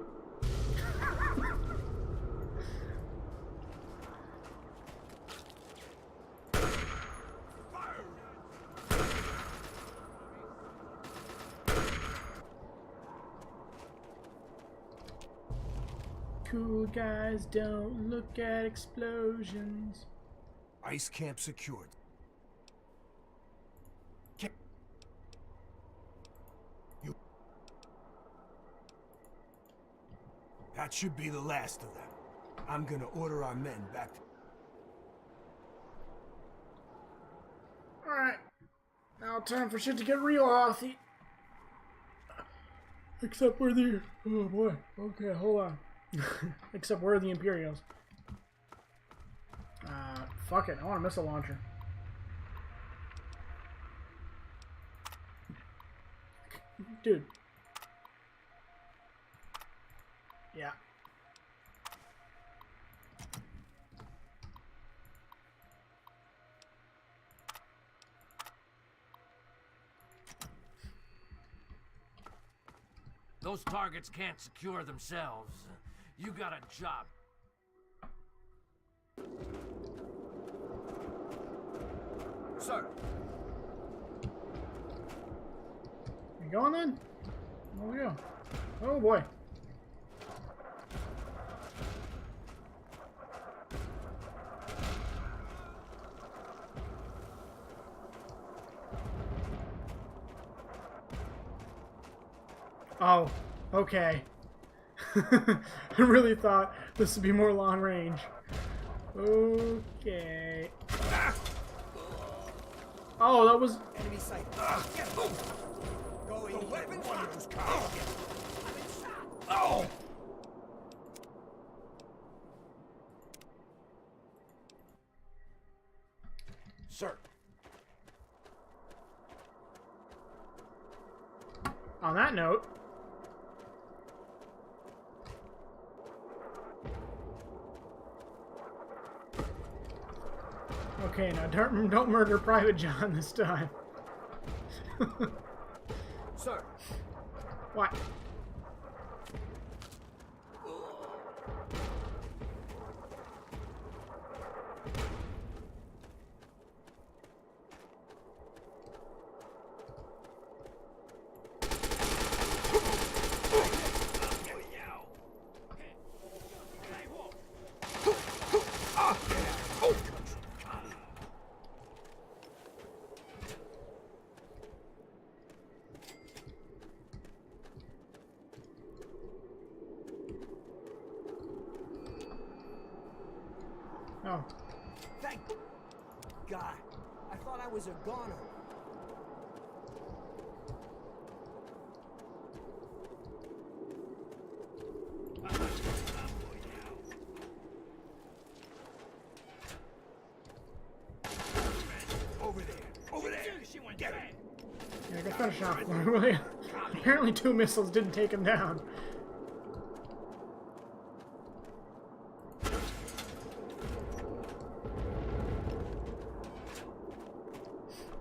Cool guys don't look at explosions. Ice camp secured. That should be the last of them. I'm gonna order our men back to... Alright. Now time for shit to get real healthy. Except we're the... Oh boy. Okay, hold on. Except we're the Imperials. Fuck it. I want a missile launcher. Dude. Yeah. Those targets can't secure themselves. You got a job. Sir. You going then? There we go. Oh boy. Oh, okay. I really thought this would be more long range. Okay. Oh, that was... Enemy sight. Go in. Weapon. One of those cars. Oh! Sir. On that note... Okay, now don't murder Private John this time. Sir. What? Oh. Thank God. I thought I was a goner. Over there. Over there. Get him. Yeah, go finish off. Apparently 2 missiles didn't take him down.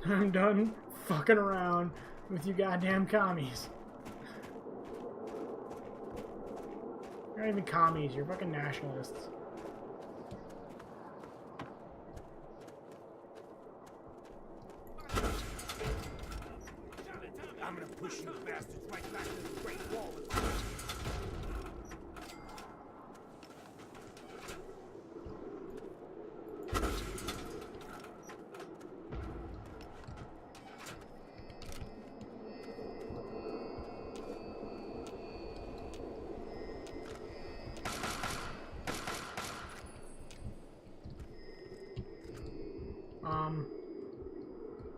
I'm done fucking around with you goddamn commies. You're not even commies, you're fucking nationalists. I'm gonna push you bastards right back to the Great Wall.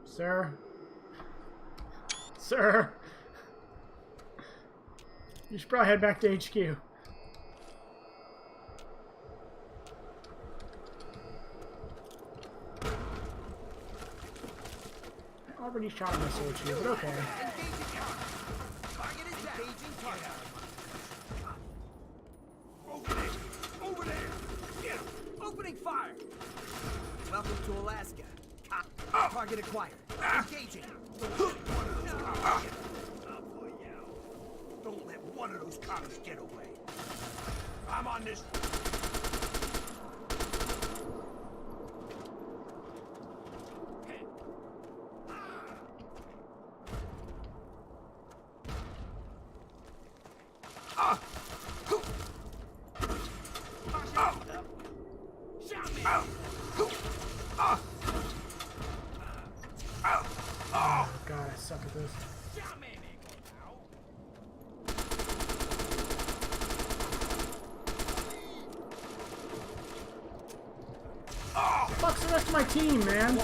Sir? Sir? You should probably head back to HQ. I already shot a missile at you, but okay. Over there! Over there! Yeah! Opening fire! Welcome to Alaska. Target acquired. Engaging. Don't let one of those commies get away. I'm on this. Oh god, I suck at this. Fuck's the rest of my team, man? Of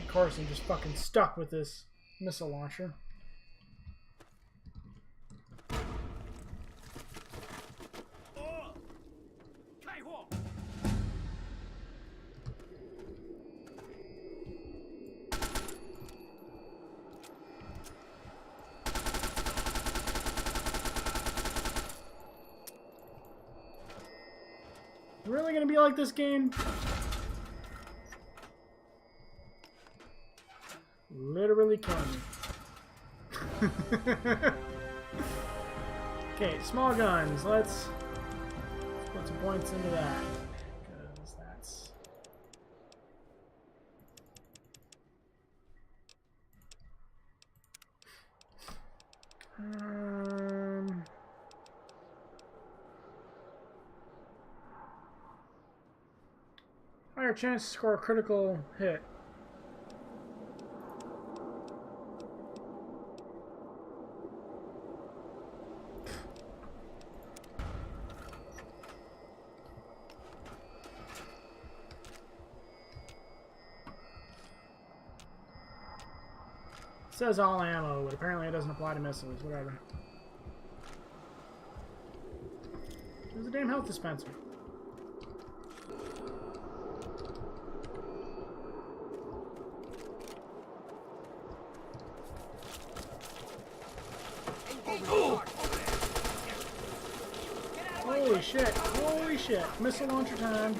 course, I'm just fucking stuck with this missile launcher. Really gonna be like this game? Literally killing me. Okay, small guns. Let's put some points into that. Because that's... higher chance to score a critical hit. It says all ammo, but apparently it doesn't apply to missiles. Whatever. There's a damn health dispenser. Holy shit! Holy shit! Missile launcher time.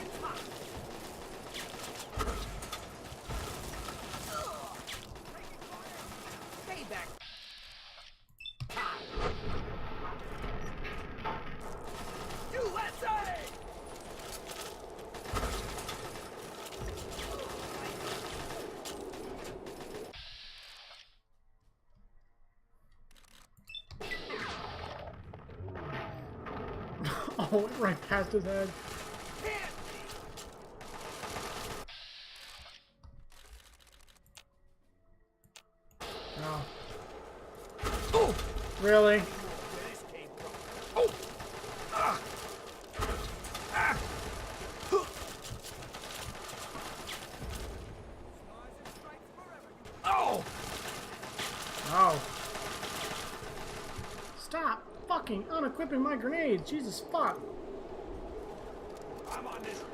Oh, right past his head. Oh. Oh, really? Oh. Oh. Oh. Stop fucking unequipping my grenades. Jesus fuck. I'm on this.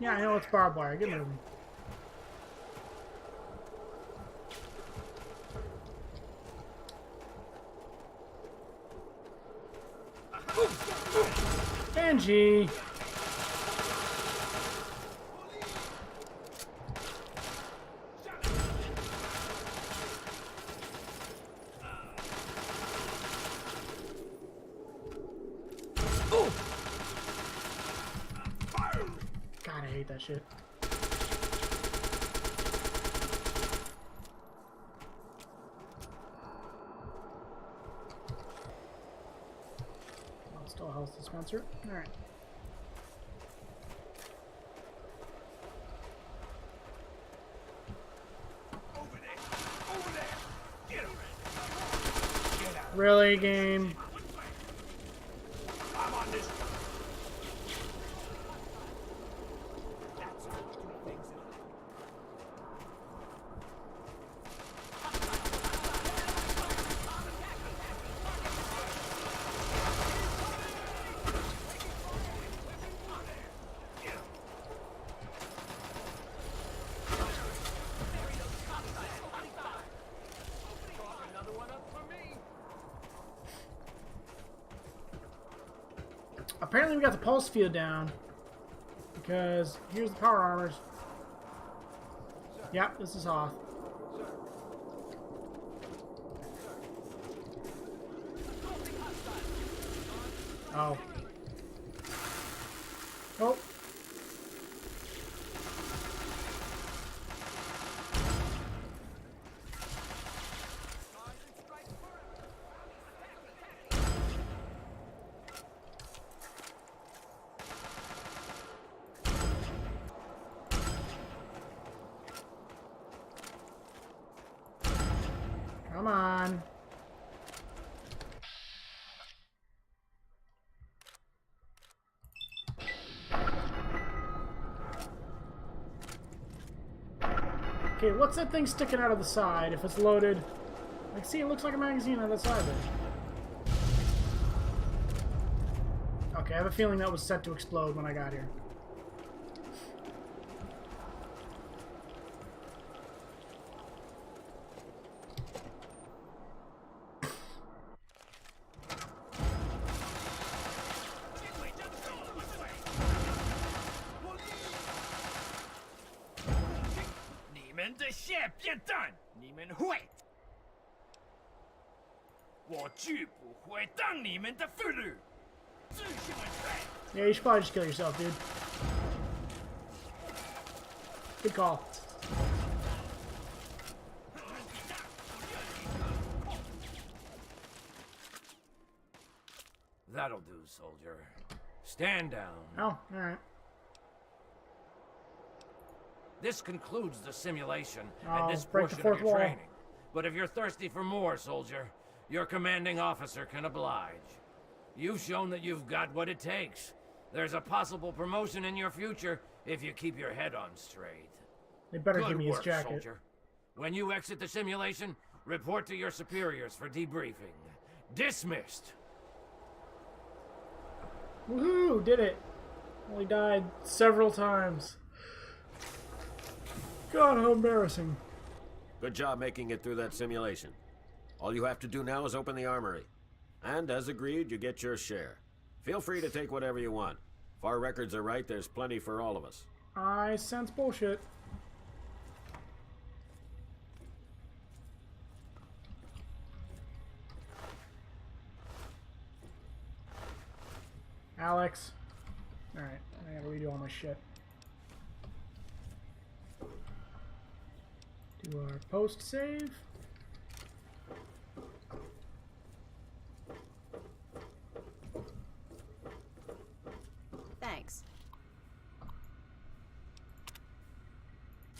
Yeah, I know it's barbed wire. Get moving. Benji! God, I hate that shit. Oh, still a health dispenser. Alright. Really, game? I'm on this. Apparently we got the pulse field down. Because here's the power armors. Yep, this is Hoth. Oh. Oh. Come on. Okay, what's that thing sticking out of the side if it's loaded? Like, see, it looks like a magazine on the side there. Okay, I have a feeling that was set to explode when I got here. 的线变淡，你们会。我拒不会当你们的俘虏。自信们退。 Yeah, you should probably just kill yourself, dude. Good call. That'll do, soldier. Stand down. Oh, alright. This concludes the simulation Oh, and this break the portion fourth of your wall. training. But if you're thirsty for more, soldier, your commanding officer can oblige. You've shown that you've got what it takes. There's a possible promotion in your future if you keep your head on straight. They better Good give me his work, jacket. soldier. When you exit the simulation, report to your superiors for debriefing. Dismissed. Woohoo! Did it. Only died several times. God, how embarrassing. Good job making it through that simulation. All you have to do now is open the armory. And as agreed, you get your share. Feel free to take whatever you want. If our records are right, there's plenty for all of us. I sense bullshit. Alex. Alright, I gotta redo all my shit. Do our post save. Thanks.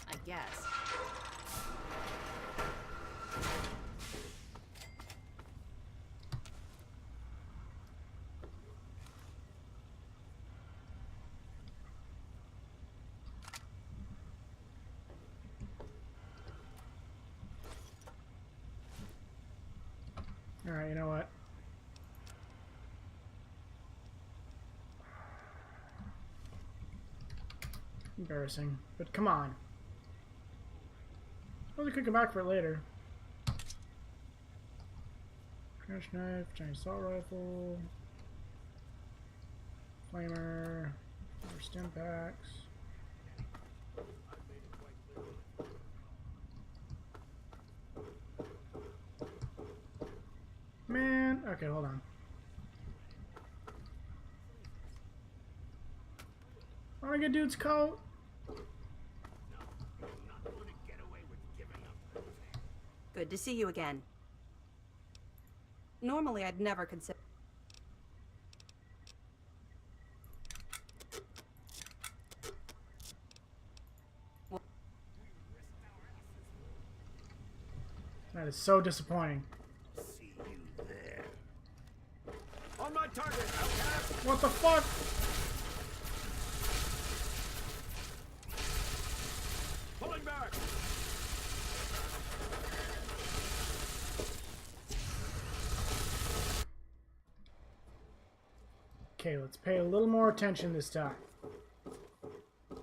I guess. Alright, you know what? Embarrassing, but come on. Well, we could come back for it later. Crash knife, giant assault rifle, flamer, more stim packs. Man, okay, hold on. I want to get dude's coat. Good to see you again. Normally, I'd never consider. That is so disappointing. See you there. On my target, outcast! What the fuck? Pulling back! Okay, let's pay a little more attention this time.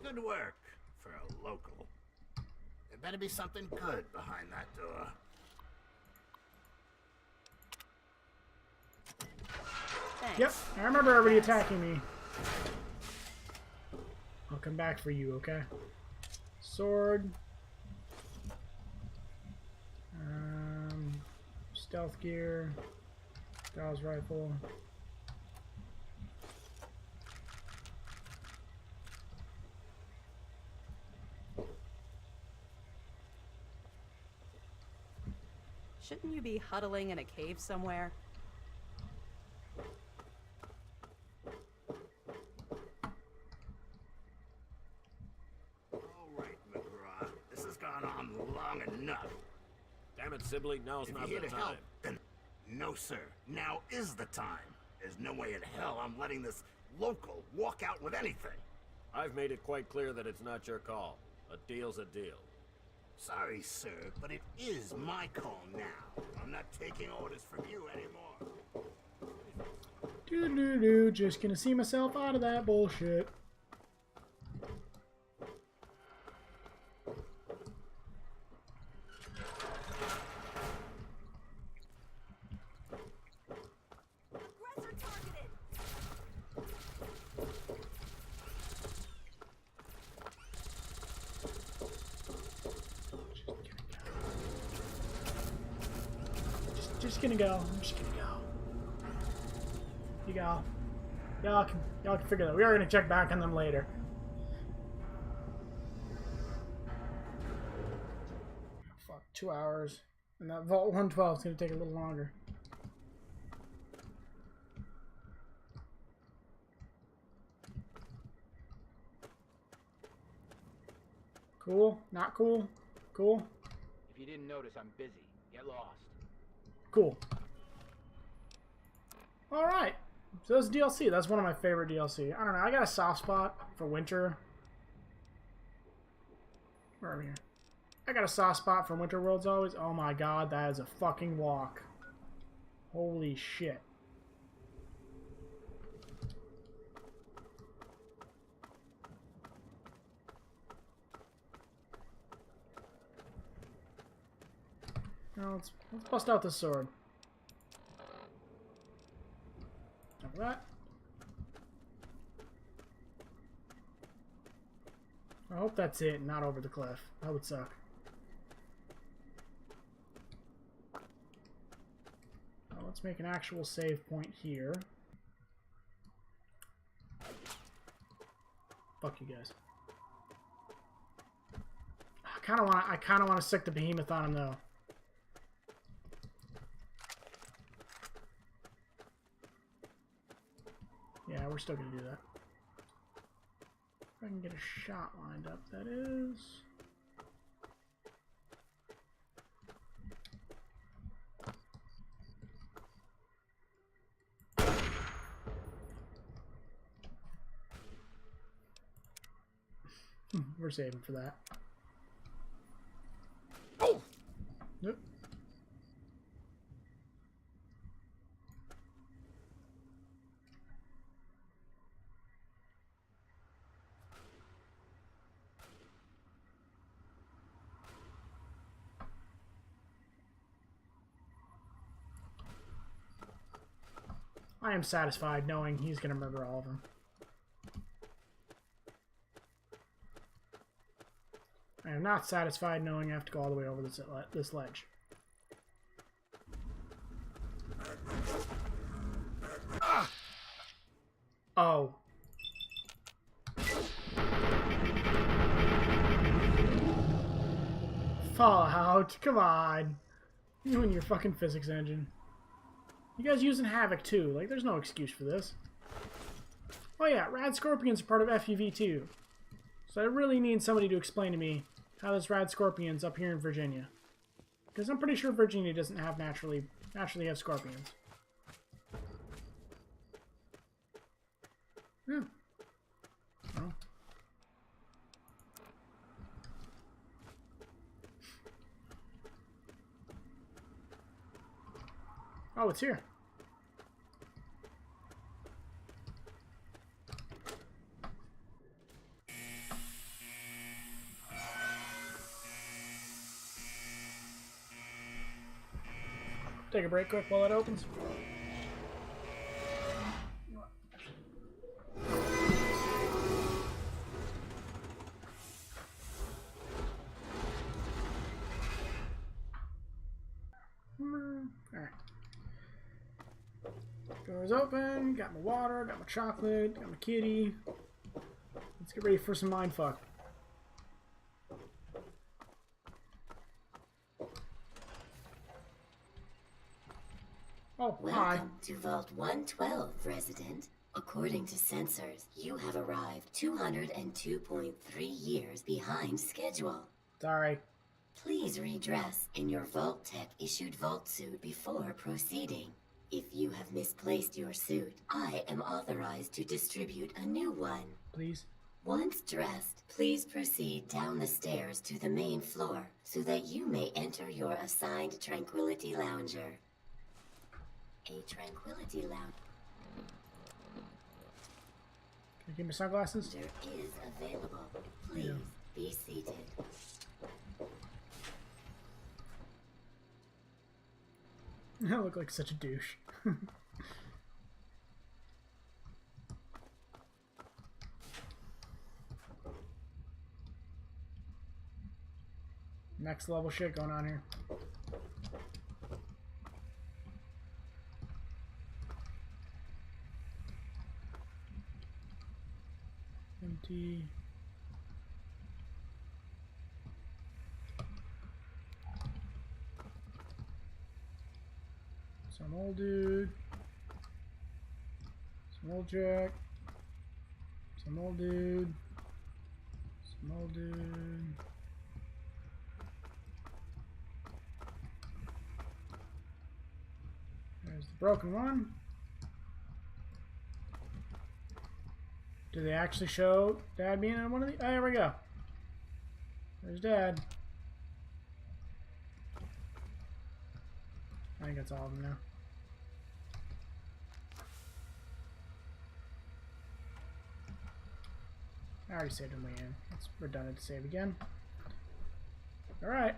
Good work for a local. There better be something good behind that door. Thanks. Yep, I remember everybody attacking me. I'll come back for you, okay? Sword. Stealth gear. Gauss rifle. Shouldn't you be huddling in a cave somewhere? All right, McGraw. This has gone on long enough. Damn it, Sibley, now's If not you're the here to help, time. then no, sir. Now is the time. There's no way in hell I'm letting this local walk out with anything. I've made it quite clear that it's not your call. A deal's a deal. Sorry, sir, but it is my call now. I'm not taking orders from you anymore. Doo-doo-doo, just gonna see myself out of that bullshit. gonna go. I'm just gonna go. You go. Y'all can figure that. We are gonna check back on them later. Fuck, 2 hours. And that Vault 112 is gonna take a little longer. Cool? Not cool? Cool? If you didn't notice, I'm busy. Get lost. Cool. Alright. So that's DLC. That's one of my favorite DLC. I don't know. I got a soft spot for Winter. Where are we here? I got a soft spot for Winter Worlds always. Oh my god, that is a fucking walk. Holy shit. Now let's bust out this sword. Like that. I hope that's it, not over the cliff. That would suck. Now let's make an actual save point here. Fuck you guys. I kinda wanna stick the behemoth on him though. Yeah, we're still gonna do that. If I can get a shot lined up, that is. We're saving for that. Oh! Nope. I am satisfied knowing he's going to murder all of them. I am not satisfied knowing I have to go all the way over this ledge. Oh. Fallout, come on. You and your fucking physics engine. You guys using Havoc too. Like, there's no excuse for this. Oh yeah, Rad Scorpions are part of FUV2. So I really need somebody to explain to me how this Rad Scorpions up here in Virginia. Because I'm pretty sure Virginia doesn't have naturally have scorpions. Yeah. Oh. Oh, it's here. Take a break quick while that opens. Alright. Doors open, got my water, got my chocolate, got my kitty. Let's get ready for some mindfuck. Oh, hi. Welcome to Vault 112, resident. According to sensors, you have arrived 202.3 years behind schedule. Sorry. Please redress in your Vault Tech issued Vault suit before proceeding. If you have misplaced your suit, I am authorized to distribute a new one. Please. Once dressed, please proceed down the stairs to the main floor so that you may enter your assigned Tranquility Lounger. A Tranquility Lounge. Can you give me sunglasses? Is available. Please be seated. I look like such a douche. Next level shit going on here. 20. Some old dude. Some old jack. Some old dude. Some old dude. There's the broken one. Do they actually show Dad being in one of the... Oh, here we go. There's Dad. I think that's all of them now. I already saved him way in. It's redundant to save again. Alright.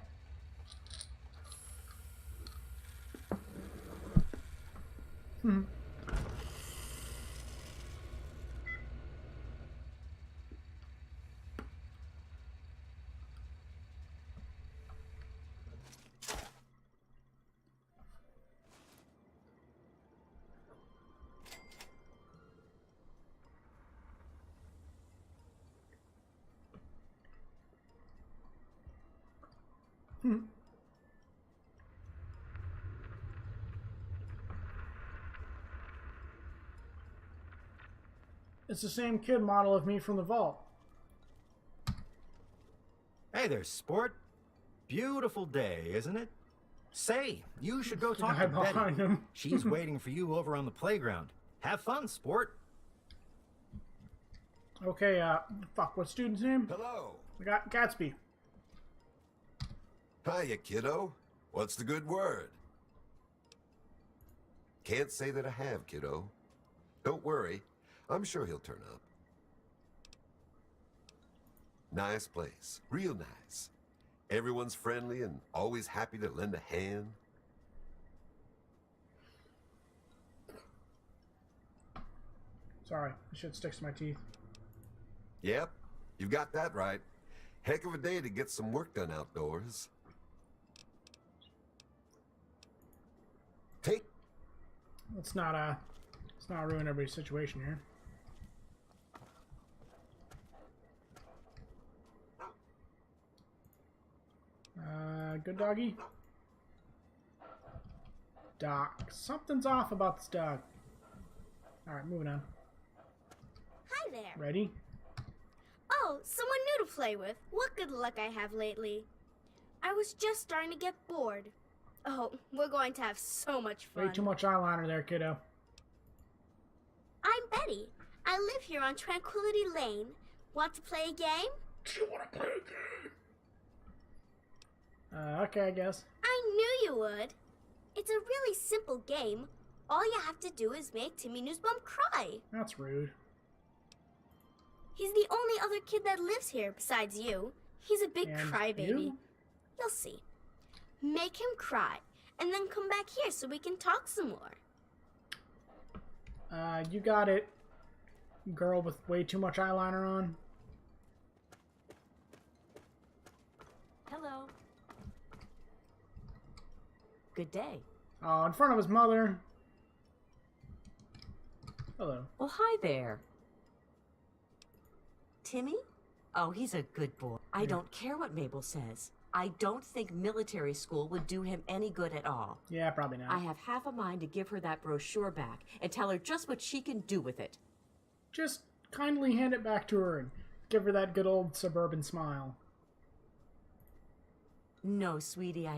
It's the same kid model of me from the vault. Hey there, sport. Beautiful day, isn't it? Say, you should go talk guy to Betty. behind him. She's waiting for you over on the playground. Have fun, sport. Okay, fuck, what's student's name? Hello. We got Gatsby. Hiya, kiddo. What's the good word? Can't say that I have, kiddo. Don't worry. I'm sure he'll turn up. Nice place. Real nice. Everyone's friendly and always happy to lend a hand. Sorry, the shit sticks to my teeth. Yep, you've got that right. Heck of a day to get some work done outdoors. Take... Let's not ruin everybody's situation here. Good doggy? Doc. Something's off about this dog. Alright, moving on. Hi there. Ready? Oh, someone new to play with. What good luck I have lately. I was just starting to get bored. Oh, we're going to have so much fun. Way too much eyeliner there, kiddo. I'm Betty. I live here on Tranquility Lane. Want to play a game? Do you want to play a game? Okay, I guess. I knew you would. It's a really simple game. All you have to do is make Timmy Newsbum cry. That's rude. He's the only other kid that lives here besides you. He's a big And crybaby. you? You'll see. Make him cry, and then come back here so we can talk some more. You got it, girl with way too much eyeliner on. Hello. Good day. Oh, in front of his mother. Hello. Well, hi there. Timmy? Oh, he's a good boy. I don't care what Mabel says. I don't think military school would do him any good at all. Yeah, probably not. I have half a mind to give her that brochure back and tell her just what she can do with it. Just kindly hand it back to her and give her that good old suburban smile. No, sweetie,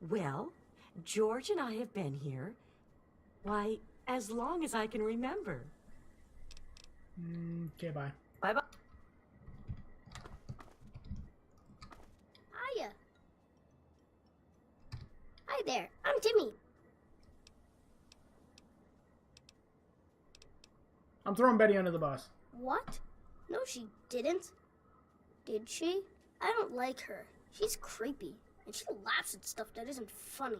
Well, George and I have been here, why, as long as I can remember. Okay, bye. Bye-bye. Hiya. Hi there, I'm Timmy. I'm throwing Betty under the bus. What? No, she didn't. Did she? I don't like her. She's creepy, and she laughs at stuff that isn't funny.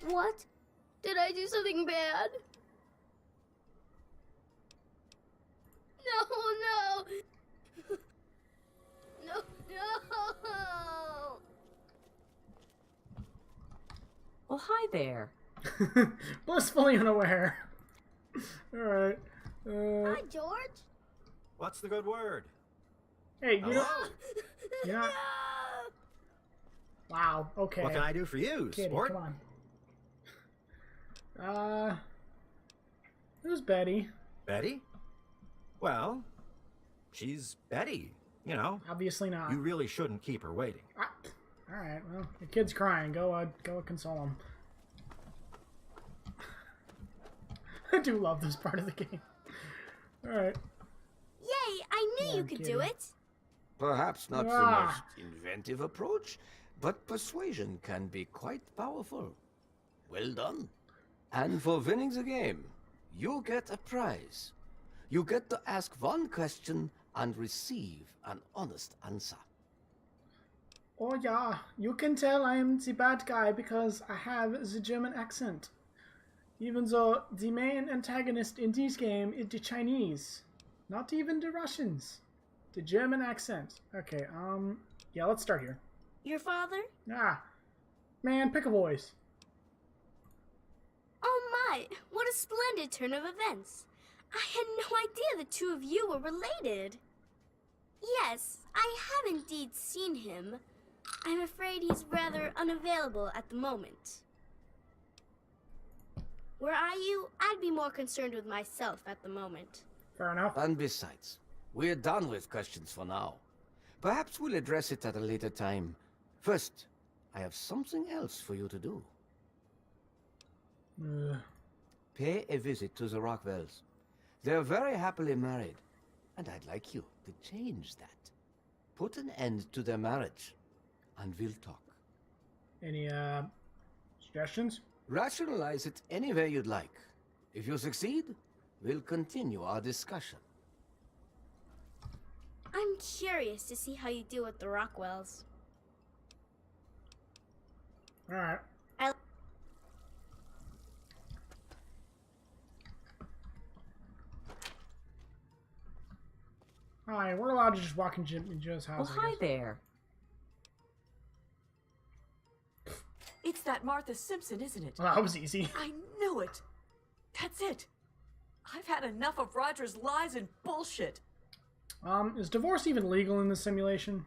What? Did I do something bad? No, no! No, no! Well, hi there. Blissfully unaware. Alright. Hi, George. What's the good word? Hey, you Hello? know... You're not... Wow, okay. What can I do for you, Kitty, sport? come on. Who's Betty? Betty? Well, she's Betty, you know. Obviously not. You really shouldn't keep her waiting. Alright, well, the kid's crying. Go console him. I do love this part of the game. Alright. Yay, I knew you could do it. Perhaps not the most inventive approach, but persuasion can be quite powerful. Well done. And for winning the game, you get a prize. You get to ask one question and receive an honest answer. Oh yeah, you can tell I am the bad guy because I have the German accent. Even though the main antagonist in this game is the Chinese. Not even the Russians. The German accent. Okay, yeah, let's start here. Your father? Man, pick a voice. Oh my, what a splendid turn of events. I had no idea the two of you were related. Yes, I have indeed seen him. I'm afraid he's rather unavailable at the moment. Were I you, I'd be more concerned with myself at the moment. Fair enough. And besides, we're done with questions for now. Perhaps we'll address it at a later time. First, I have something else for you to do. Pay a visit to the Rockwells. They're very happily married, and I'd like you to change that. Put an end to their marriage, and we'll talk. Any, suggestions? Rationalize it any way you'd like. If you succeed, we'll continue our discussion. I'm curious to see how you deal with the Rockwells. Alright. Alright, we're allowed to just walk in Joe's house. Well, hi there. It's that Martha Simpson, isn't it? Well, that was easy. I knew it. That's it. I've had enough of Roger's lies and bullshit. Is divorce even legal in this simulation?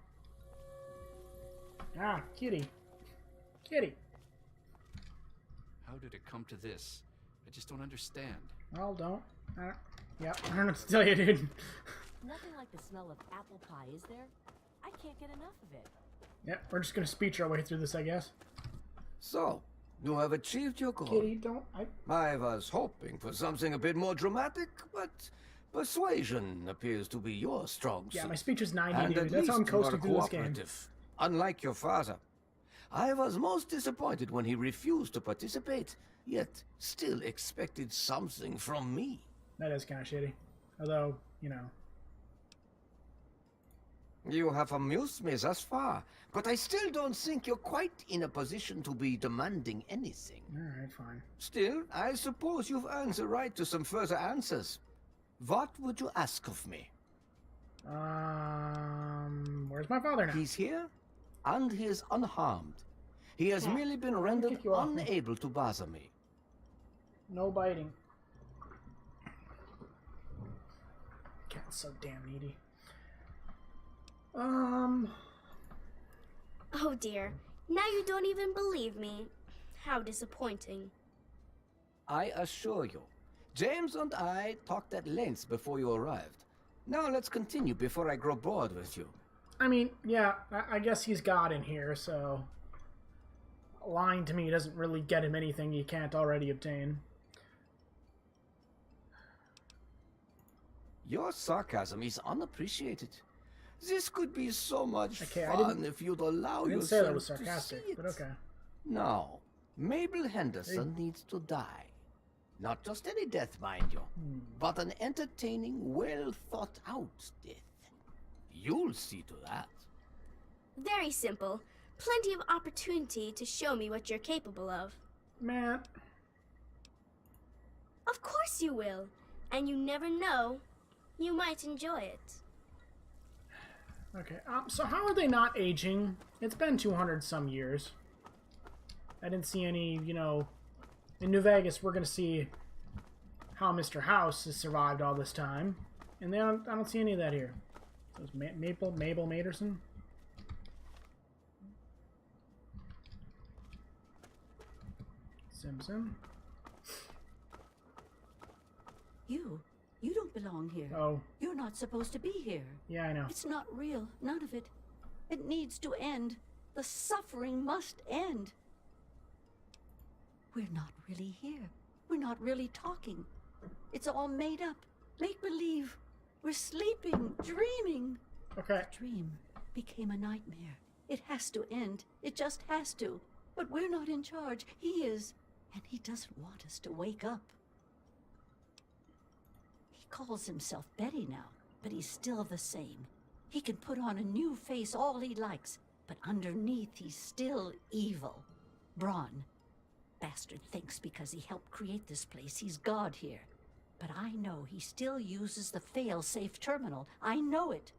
Kitty. Kitty. How did it come to this? I just don't understand. Well, don't. Yeah, I don't know what to tell you, dude. Nothing like the smell of apple pie, is there? I can't get enough of it. Yep, we're just gonna speech our way through this, I guess. So, you have achieved your goal. Kitty, don't... I was hoping for something a bit more dramatic, but persuasion appears to be your strong suit. Yeah, my speech is 90, And dude. at That's how I'm least you are coasting through this game. cooperative, unlike your father. I was most disappointed when he refused to participate, yet still expected something from me. That is kind of shitty. Although, you know... You have amused me thus far, but I still don't think you're quite in a position to be demanding anything. Alright, fine. Still, I suppose you've earned the right to some further answers. What would you ask of me? Where's my father now? He's here, and he is unharmed. He has merely been rendered unable to bother me. No biting. Cat's so damn needy. Oh dear, now you don't even believe me. How disappointing. I assure you, James and I talked at length before you arrived. Now let's continue before I grow bored with you. I mean, yeah, I guess he's God in here, so... lying to me doesn't really get him anything he can't already obtain. Your sarcasm is unappreciated. This could be so much Okay, fun if you'd allow I didn't yourself say that was to sarcastic, see it. but okay. Now, Mabel Henderson needs to die. Not just any death, mind you, but an entertaining, well-thought-out death. You'll see to that. Very simple. Plenty of opportunity to show me what you're capable of. Man. Of course you will. And you never know. You might enjoy it. Okay, so how are they not aging? It's been 200 some years. I didn't see any, you know, in New Vegas, we're going to see how Mr. House has survived all this time. And I don't see any of that here. So it's Mabel Materson. Simpson. You don't belong here. Oh. You're not supposed to be here. Yeah, I know. It's not real. None of it. It needs to end. The suffering must end. We're not really here. We're not really talking. It's all made up. Make believe. We're sleeping, dreaming. Okay. The dream became a nightmare. It has to end. It just has to. But we're not in charge. He is. And he doesn't want us to wake up. He calls himself Betty now, but he's still the same. He can put on a new face all he likes, but underneath he's still evil. Braun. Bastard thinks because he helped create this place, he's God here. But I know he still uses the fail-safe terminal. I know it.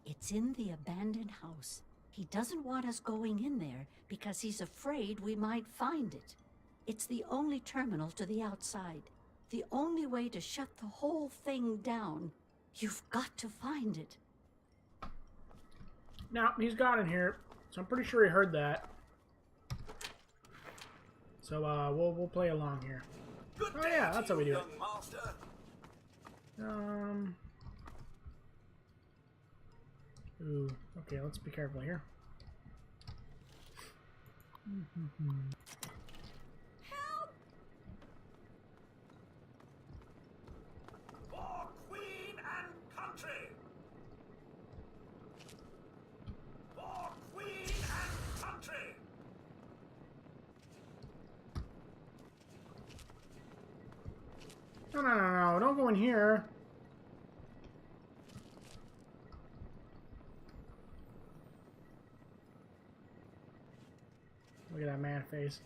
It's in the abandoned house. He doesn't want us going in there because he's afraid we might find it. It's the only terminal to the outside. The only way to shut the whole thing down. You've got to find it. Now, he's got in here, so I'm pretty sure he heard that. So, we'll play along here. Good oh yeah, that's how we do it. Master. Ooh, okay, let's be careful here. Help! For Queen and country! For Queen and country! No, don't go in here. Look at that man face.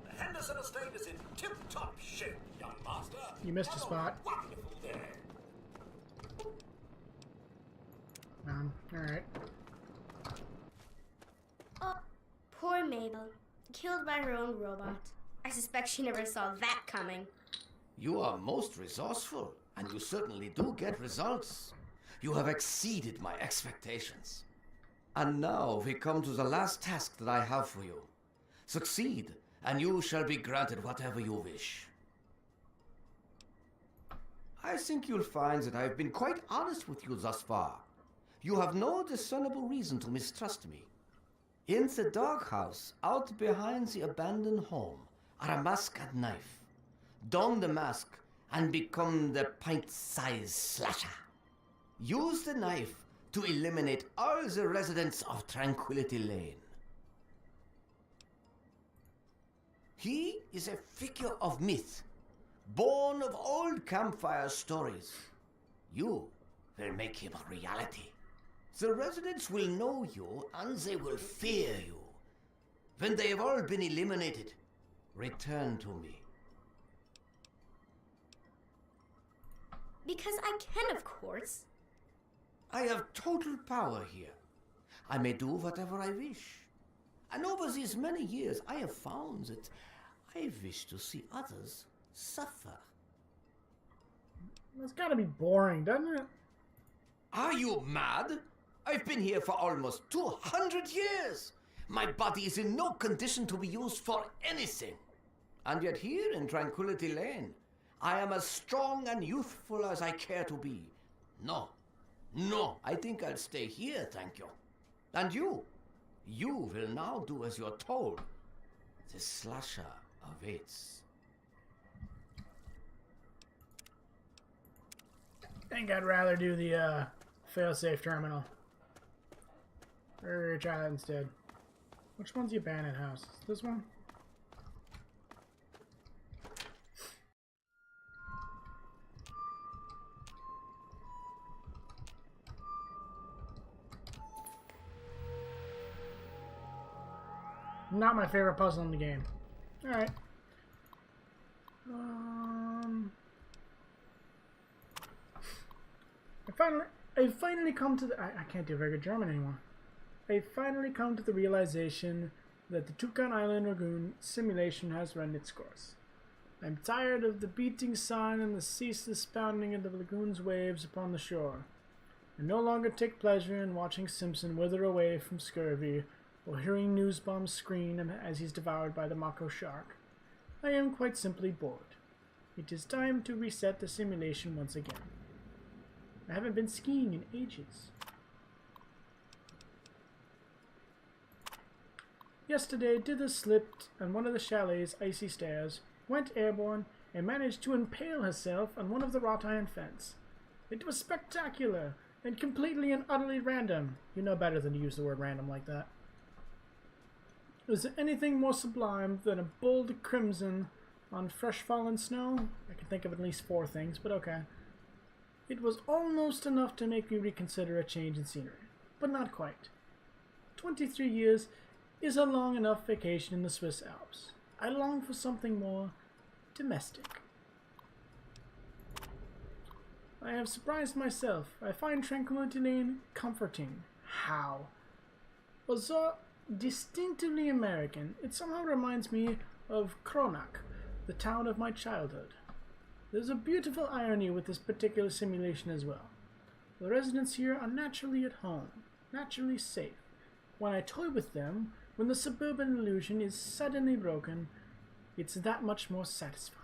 The Henderson estate is in tip-top shape, young master. You missed a spot. Wonderful day. Alright. Oh, poor Mabel. Killed by her own robot. I suspect she never saw that coming. You are most resourceful, and you certainly do get results. You have exceeded my expectations. And now we come to the last task that I have for you. Succeed, and you shall be granted whatever you wish. I think you'll find that I've been quite honest with you thus far. You have no discernible reason to mistrust me. In the doghouse, out behind the abandoned home, are a mask and knife. Don the mask and become the pint-sized slasher. Use the knife to eliminate all the residents of Tranquility Lane. He is a figure of myth, born of old campfire stories. You will make him a reality. The residents will know you and they will fear you. When they have all been eliminated, return to me. Because I can, of course. I have total power here. I may do whatever I wish. And over these many years, I have found that I wish to see others suffer. That's gotta be boring, doesn't it? Are you mad? I've been here for almost 200 years. My body is in no condition to be used for anything. And yet here in Tranquility Lane, I am as strong and youthful as I care to be. No, I think I'll stay here, thank you. And you will now do as you're told. The slasher awaits. I think I'd rather do the fail-safe terminal. Or try that instead. Which one's the abandoned house? This one? Not my favorite puzzle in the game. Alright. I finally come to the... I can't do very good German anymore. I finally come to the realization that the Tucan Island Lagoon simulation has run its course. I'm tired of the beating sun and the ceaseless pounding of the lagoon's waves upon the shore. I no longer take pleasure in watching Simpson wither away from scurvy or hearing news bombs scream as he's devoured by the Mako shark. I am quite simply bored. It is time to reset the simulation once again. I haven't been skiing in ages. Yesterday, Dither slipped on one of the chalet's icy stairs, went airborne, and managed to impale herself on one of the wrought iron fence. It was spectacular and completely and utterly random. You know better than to use the word random like that. Is there anything more sublime than a bold crimson on fresh fallen snow? I can think of at least 4 things, but okay. It was almost enough to make me reconsider a change in scenery, but not quite. 23 years is a long enough vacation in the Swiss Alps. I long for something more domestic. I have surprised myself. I find Tranquility Lane comforting. How? Although distinctively American, it somehow reminds me of Kronach, the town of my childhood. There's a beautiful irony with this particular simulation as well. The residents here are naturally at home, naturally safe. When I toy with them, when the suburban illusion is suddenly broken, it's that much more satisfying.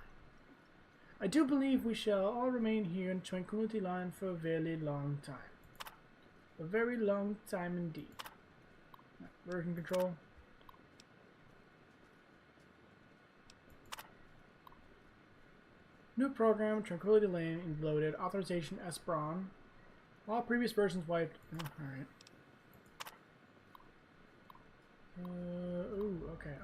I do believe we shall all remain here in Tranquility Line for a very long time. A very long time indeed. Version control. New program, Tranquility Lane, loaded. Authorization S. Braun. All previous versions wiped. Oh, alright. Okay.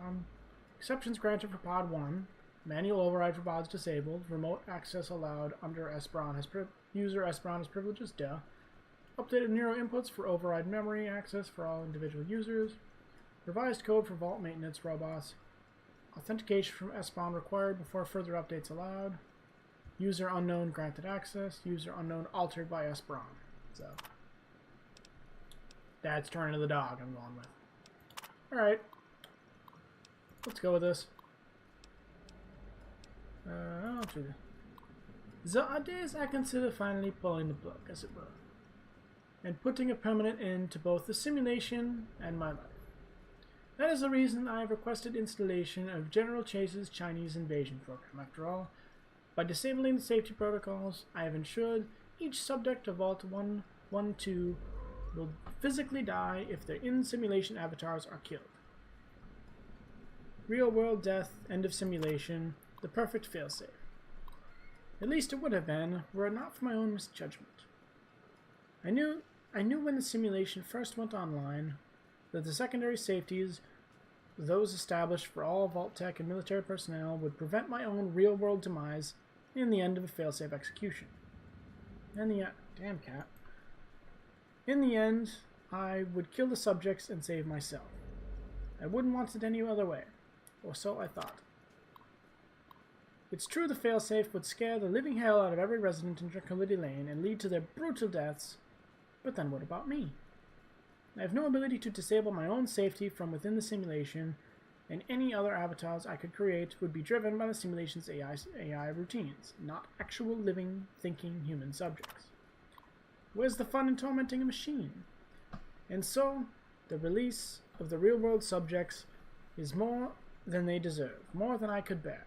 Exceptions granted for Pod 1. Manual override for pods disabled. Remote access allowed under S. Braun has user S. Braun has privileges. Duh. Updated Neuro inputs for override memory access for all individual users. Revised code for vault maintenance robots. Authentication from S. Braun required before further updates allowed. User unknown granted access. User unknown altered by S. Braun. So, that's turn of the dog I'm going with. Alright. Let's go with this. The ideas I consider finally pulling the plug, as it were, and putting a permanent end to both the simulation and my life. That is the reason I have requested installation of General Chase's Chinese invasion program. After all, by disabling the safety protocols, I have ensured each subject of Vault 112 will physically die if their in-simulation avatars are killed. Real-world death, end of simulation, the perfect failsafe. At least it would have been, were it not for my own misjudgment. I knew when the simulation first went online that the secondary safeties, those established for all Vault Tech and military personnel, would prevent my own real-world demise in the end of a failsafe execution. Damn cat. In the end, I would kill the subjects and save myself. I wouldn't want it any other way, or so I thought. It's true the failsafe would scare the living hell out of every resident in Tranquility Lane and lead to their brutal deaths, but then what about me? I have no ability to disable my own safety from within the simulation, and any other avatars I could create would be driven by the simulation's AI routines, not actual living, thinking human subjects. Where's the fun in tormenting a machine? And so, the release of the real-world subjects is more than they deserve, more than I could bear.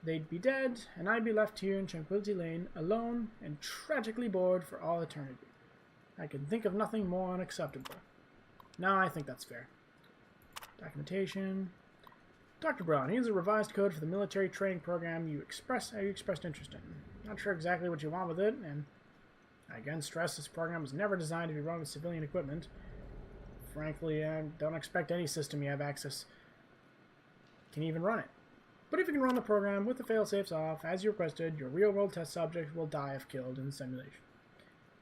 They'd be dead, and I'd be left here in Tranquility Lane, alone and tragically bored for all eternity. I can think of nothing more unacceptable. No, I think that's fair. Documentation. Dr. Braun, here's a revised code for the military training program you expressed interest in. Not sure exactly what you want with it, and I again stress this program was never designed to be run with civilian equipment. Frankly, I don't expect any system you have access can even run it. But if you can run the program with the failsafes off, as you requested, your real-world test subject will die if killed in the simulation.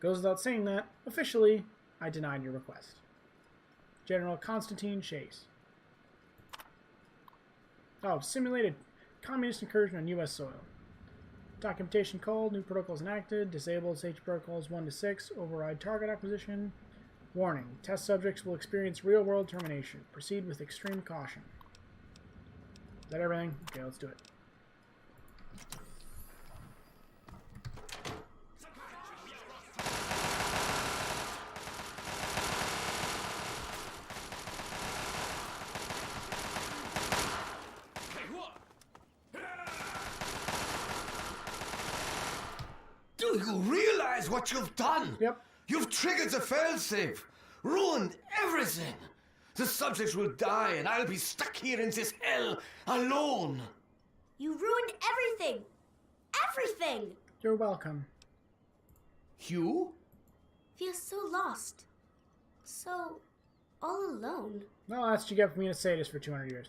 Goes without saying that, officially, I denied your request. General Constantine Chase. Oh, simulated communist incursion on U.S. soil. Documentation called. New protocols enacted. Disabled safety protocols 1 to 6. Override target acquisition. Warning. Test subjects will experience real-world termination. Proceed with extreme caution. Is that everything? Okay, let's do it. Do you realize what you've done? Yep. You've triggered the failsafe, ruined everything. The subjects will die, and I'll be stuck here in this hell alone. You ruined everything! Everything! You're welcome. You? Feel so lost. So all alone. Well, that's what you get for me to say this for 200 years.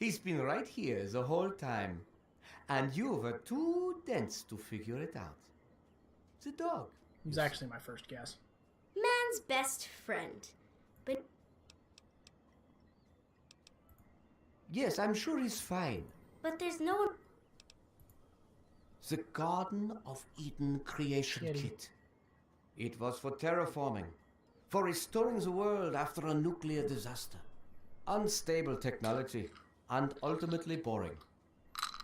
He's been right here the whole time. And you were too dense to figure it out. The dog. It was actually my first guess. Man's best friend. But Yes, I'm sure he's fine. but there's no one. The Garden of Eden creation kit. It was for terraforming, for restoring the world after a nuclear disaster. Unstable technology, and ultimately boring.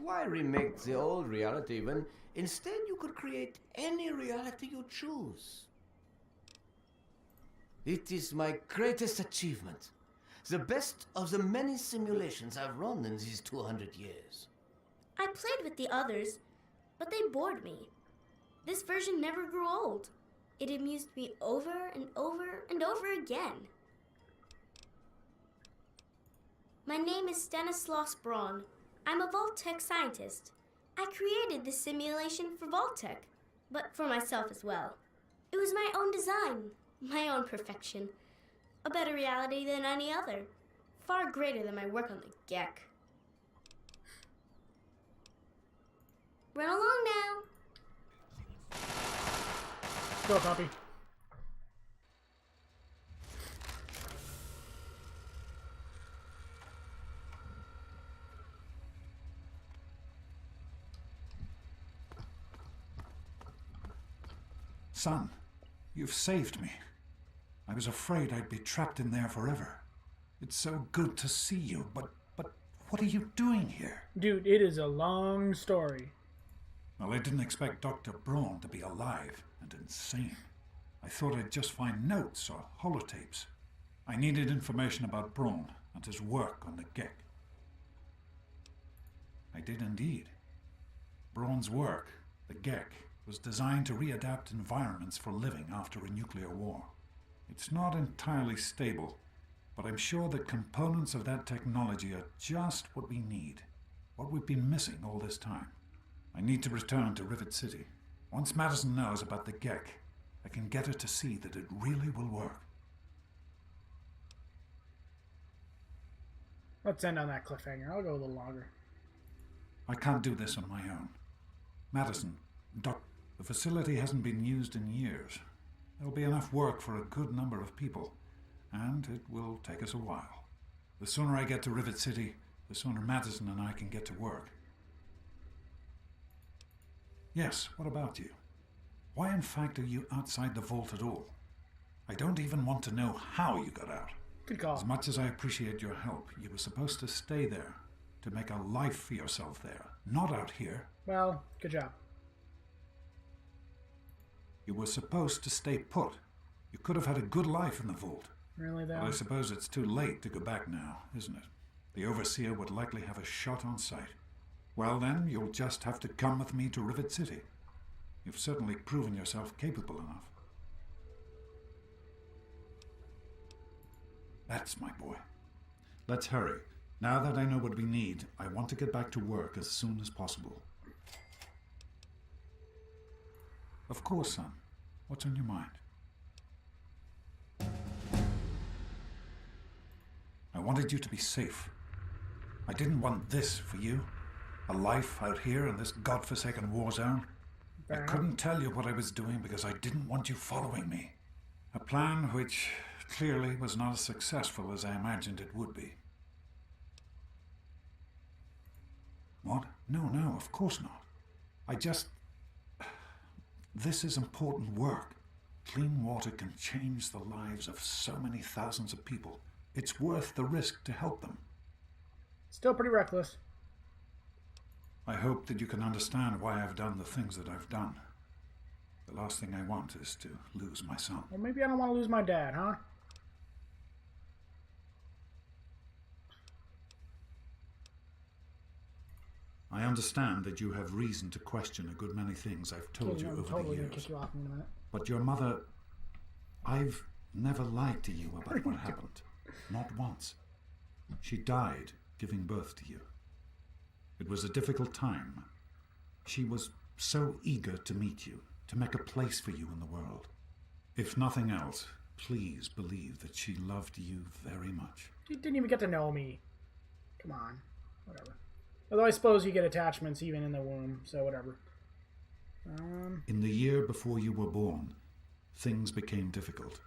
Why remake the old reality when instead you could create any reality you choose? It is my greatest achievement. The best of the many simulations I've run in these 200 years. I played with the others, but they bored me. This version never grew old. It amused me over and over and over again. My name is Stanislaus Braun. I'm a Vault-Tec scientist. I created this simulation for Vault-Tec, but for myself as well. It was my own design, my own perfection. A better reality than any other. Far greater than my work on the Gek. Run along now. Go, Poppy. Son, you've saved me. I was afraid I'd be trapped in there forever. It's so good to see you, but what are you doing here? Dude, it is a long story. Well, I didn't expect Dr. Braun to be alive and insane. I thought I'd just find notes or holotapes. I needed information about Braun and his work on the Gek. I did indeed. Braun's work, the Gek, was designed to readapt environments for living after a nuclear war. It's not entirely stable, but I'm sure the components of that technology are just what we need, what we've been missing all this time. I need to return to Rivet City. Once Madison knows about the Gek, I can get her to see that it really will work. Let's end on that cliffhanger. I'll go a little longer. I can't do this on my own. Madison, the facility hasn't been used in years. There'll be enough work for a good number of people, and it will take us a while. The sooner I get to Rivet City, the sooner Madison and I can get to work. Yes, what about you? Why in fact are you outside the vault at all? I don't even want to know how you got out. Good call. As much as I appreciate your help, you were supposed to stay there, to make a life for yourself there, not out here. Well, good job. You were supposed to stay put. You could have had a good life in the vault. Really, though? But I suppose it's too late to go back now, isn't it? The Overseer would likely have a shot on sight. Well then, you'll just have to come with me to Rivet City. You've certainly proven yourself capable enough. That's my boy. Let's hurry. Now that I know what we need, I want to get back to work as soon as possible. Of course, son. What's on your mind? I wanted you to be safe. I didn't want this for you. A life out here in this godforsaken war zone. I couldn't tell you what I was doing because I didn't want you following me. A plan which clearly was not as successful as I imagined it would be. No, of course not. I just... This is important work. Clean water can change the lives of so many thousands of people. It's worth the risk to help them. Still pretty reckless. I hope that you can understand why I've done the things that I've done. The last thing I want is to lose my son. Or maybe I don't want to lose my dad, huh? I understand that you have reason to question a good many things I've told you over totally the gonna kick years. you off in a minute. But your mother... I've never lied to you about what happened. Not once. She died giving birth to you. It was a difficult time. She was so eager to meet you, to make a place for you in the world. If nothing else, please believe that she loved you very much. She didn't even get to know me. Come on. Whatever. Although I suppose you get attachments even in the womb, so whatever. In the year before you were born, things became difficult.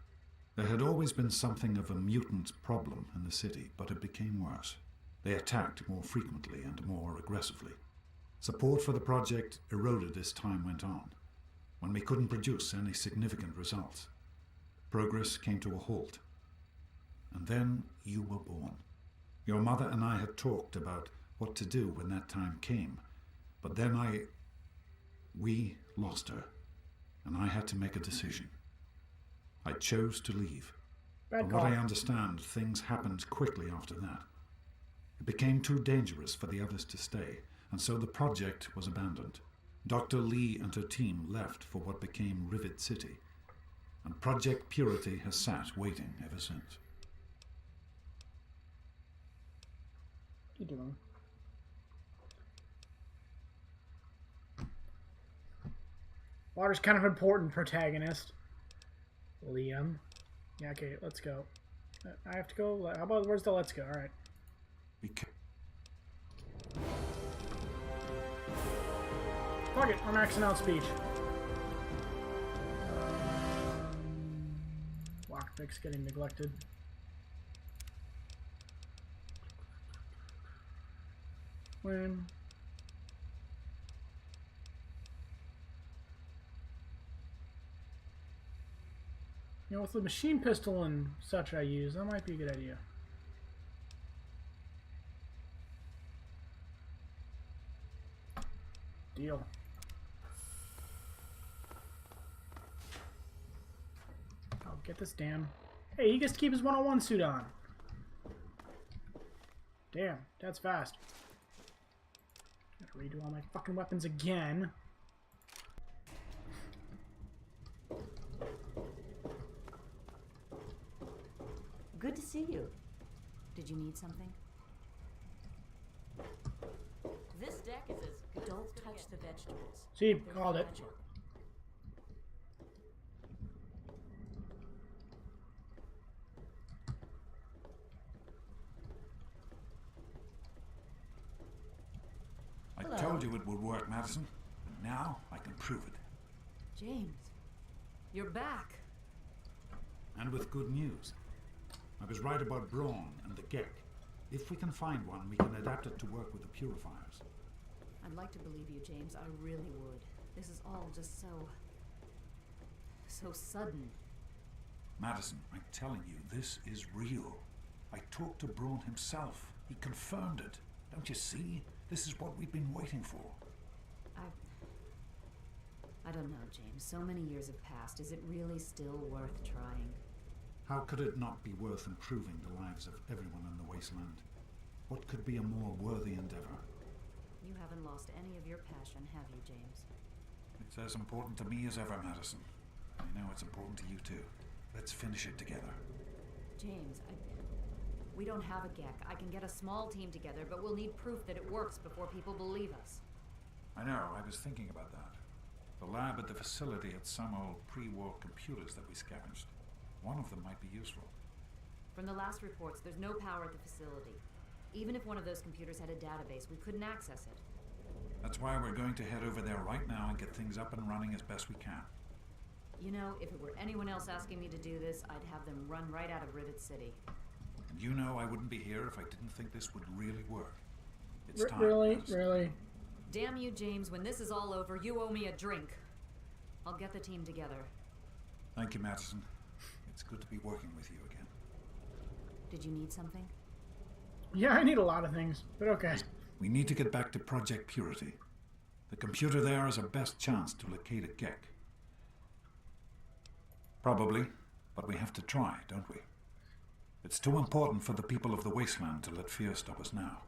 There had always been something of a mutant problem in the city, but it became worse. They attacked more frequently and more aggressively. Support for the project eroded as time went on. When we couldn't produce any significant results, progress came to a halt. And then you were born. Your mother and I had talked about what to do when that time came, but then we lost her, and I had to make a decision. I chose to leave. From what I understand, things happened quickly after that. It became too dangerous for the others to stay, and so the project was abandoned. Dr. Lee and her team left for what became Rivet City, and Project Purity has sat waiting ever since. What are you doing? Water's kind of important protagonist. Liam. Yeah, okay, let's go. I have to go. How about, where's the let's go? Alright. Fuck it, I'm maxing out speech. Lockpick's getting neglected. When? You know, with the machine pistol and such I use, that might be a good idea. Deal. I'll get this damn... Hey, he gets to keep his 101 suit on. Damn, that's fast. Gotta redo all my fucking weapons again. Good to see you. Did you need something? This deck is as good. Don't touch the vegetables. See, called it. I told you it would work, Madison. And now I can prove it. James, you're back. And with good news. I was right about Braun and the Gek. If we can find one, we can adapt it to work with the purifiers. I'd like to believe you, James. I really would. This is all just so sudden. Madison, I'm telling you, this is real. I talked to Braun himself. He confirmed it. Don't you see? This is what we've been waiting for. I don't know, James. So many years have passed. Is it really still worth trying? How could it not be worth improving the lives of everyone in the wasteland? What could be a more worthy endeavor? You haven't lost any of your passion, have you, James? It's as important to me as ever, Madison. I know it's important to you too. Let's finish it together. James, we don't have a GEC. I can get a small team together, but we'll need proof that it works before people believe us. I know, I was thinking about that. The lab at the facility had some old pre-war computers that we scavenged. One of them might be useful. From the last reports, there's no power at the facility. Even if one of those computers had a database, we couldn't access it. That's why we're going to head over there right now and get things up and running as best we can. You know, if it were anyone else asking me to do this, I'd have them run right out of Rivet City. And you know I wouldn't be here if I didn't think this would really work. It's time, Really? Madison. Really? Damn you, James. When this is all over, you owe me a drink. I'll get the team together. Thank you, Madison. It's good to be working with you again. Did you need something? Yeah, I need a lot of things, but okay. We need to get back to Project Purity. The computer there has our best chance to locate a Gek. Probably, but we have to try, don't we? It's too important for the people of the wasteland to let fear stop us now.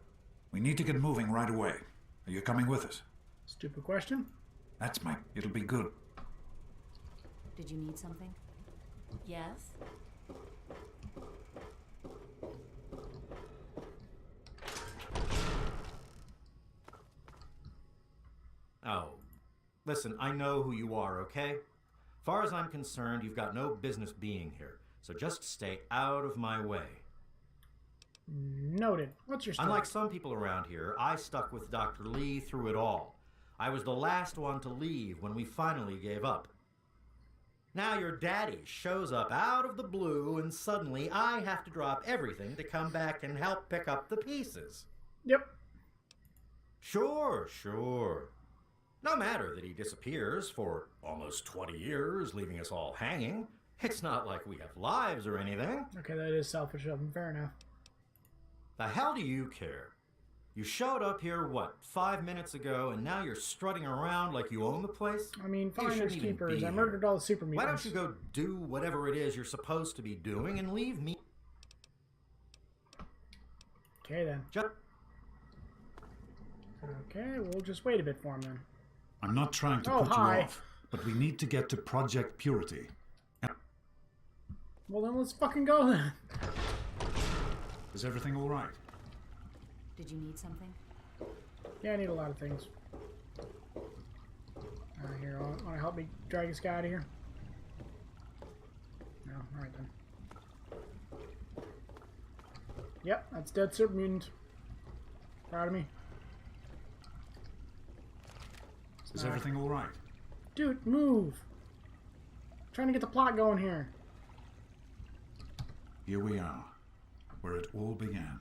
We need to get moving right away. Are you coming with us? Stupid question. That's my... It'll be good. Did you need something? Yes? Oh, listen, I know who you are, okay? Far as I'm concerned, you've got no business being here, so just stay out of my way. Noted. What's your story? Unlike some people around here, I stuck with Dr. Lee through it all. I was the last one to leave when we finally gave up. Now your daddy shows up out of the blue and suddenly I have to drop everything to come back and help pick up the pieces. Yep. Sure. No matter that he disappears for almost 20 years, leaving us all hanging. It's not like we have lives or anything. Okay, that is selfish of him. Fair enough. The hell do you care? You showed up here, what, 5 minutes ago, and now you're strutting around like you own the place? I mean, You shouldn't finders even keepers. be I here. murdered all the super mutants. Why don't you go do whatever it is you're supposed to be doing and leave me? Okay, then. Okay, we'll just wait a bit for him, then. I'm not trying to Oh, put hi. you off, but we need to get to Project Purity. Well, then let's fucking go, then. Is everything all right? Did you need something? Yeah, I need a lot of things. Here, want to help me drag this guy out of here? No, alright then. Yep, that's dead super mutant. Proud of me. Is everything all right? Dude, move! Trying to get the plot going here. Here we are, where it all began.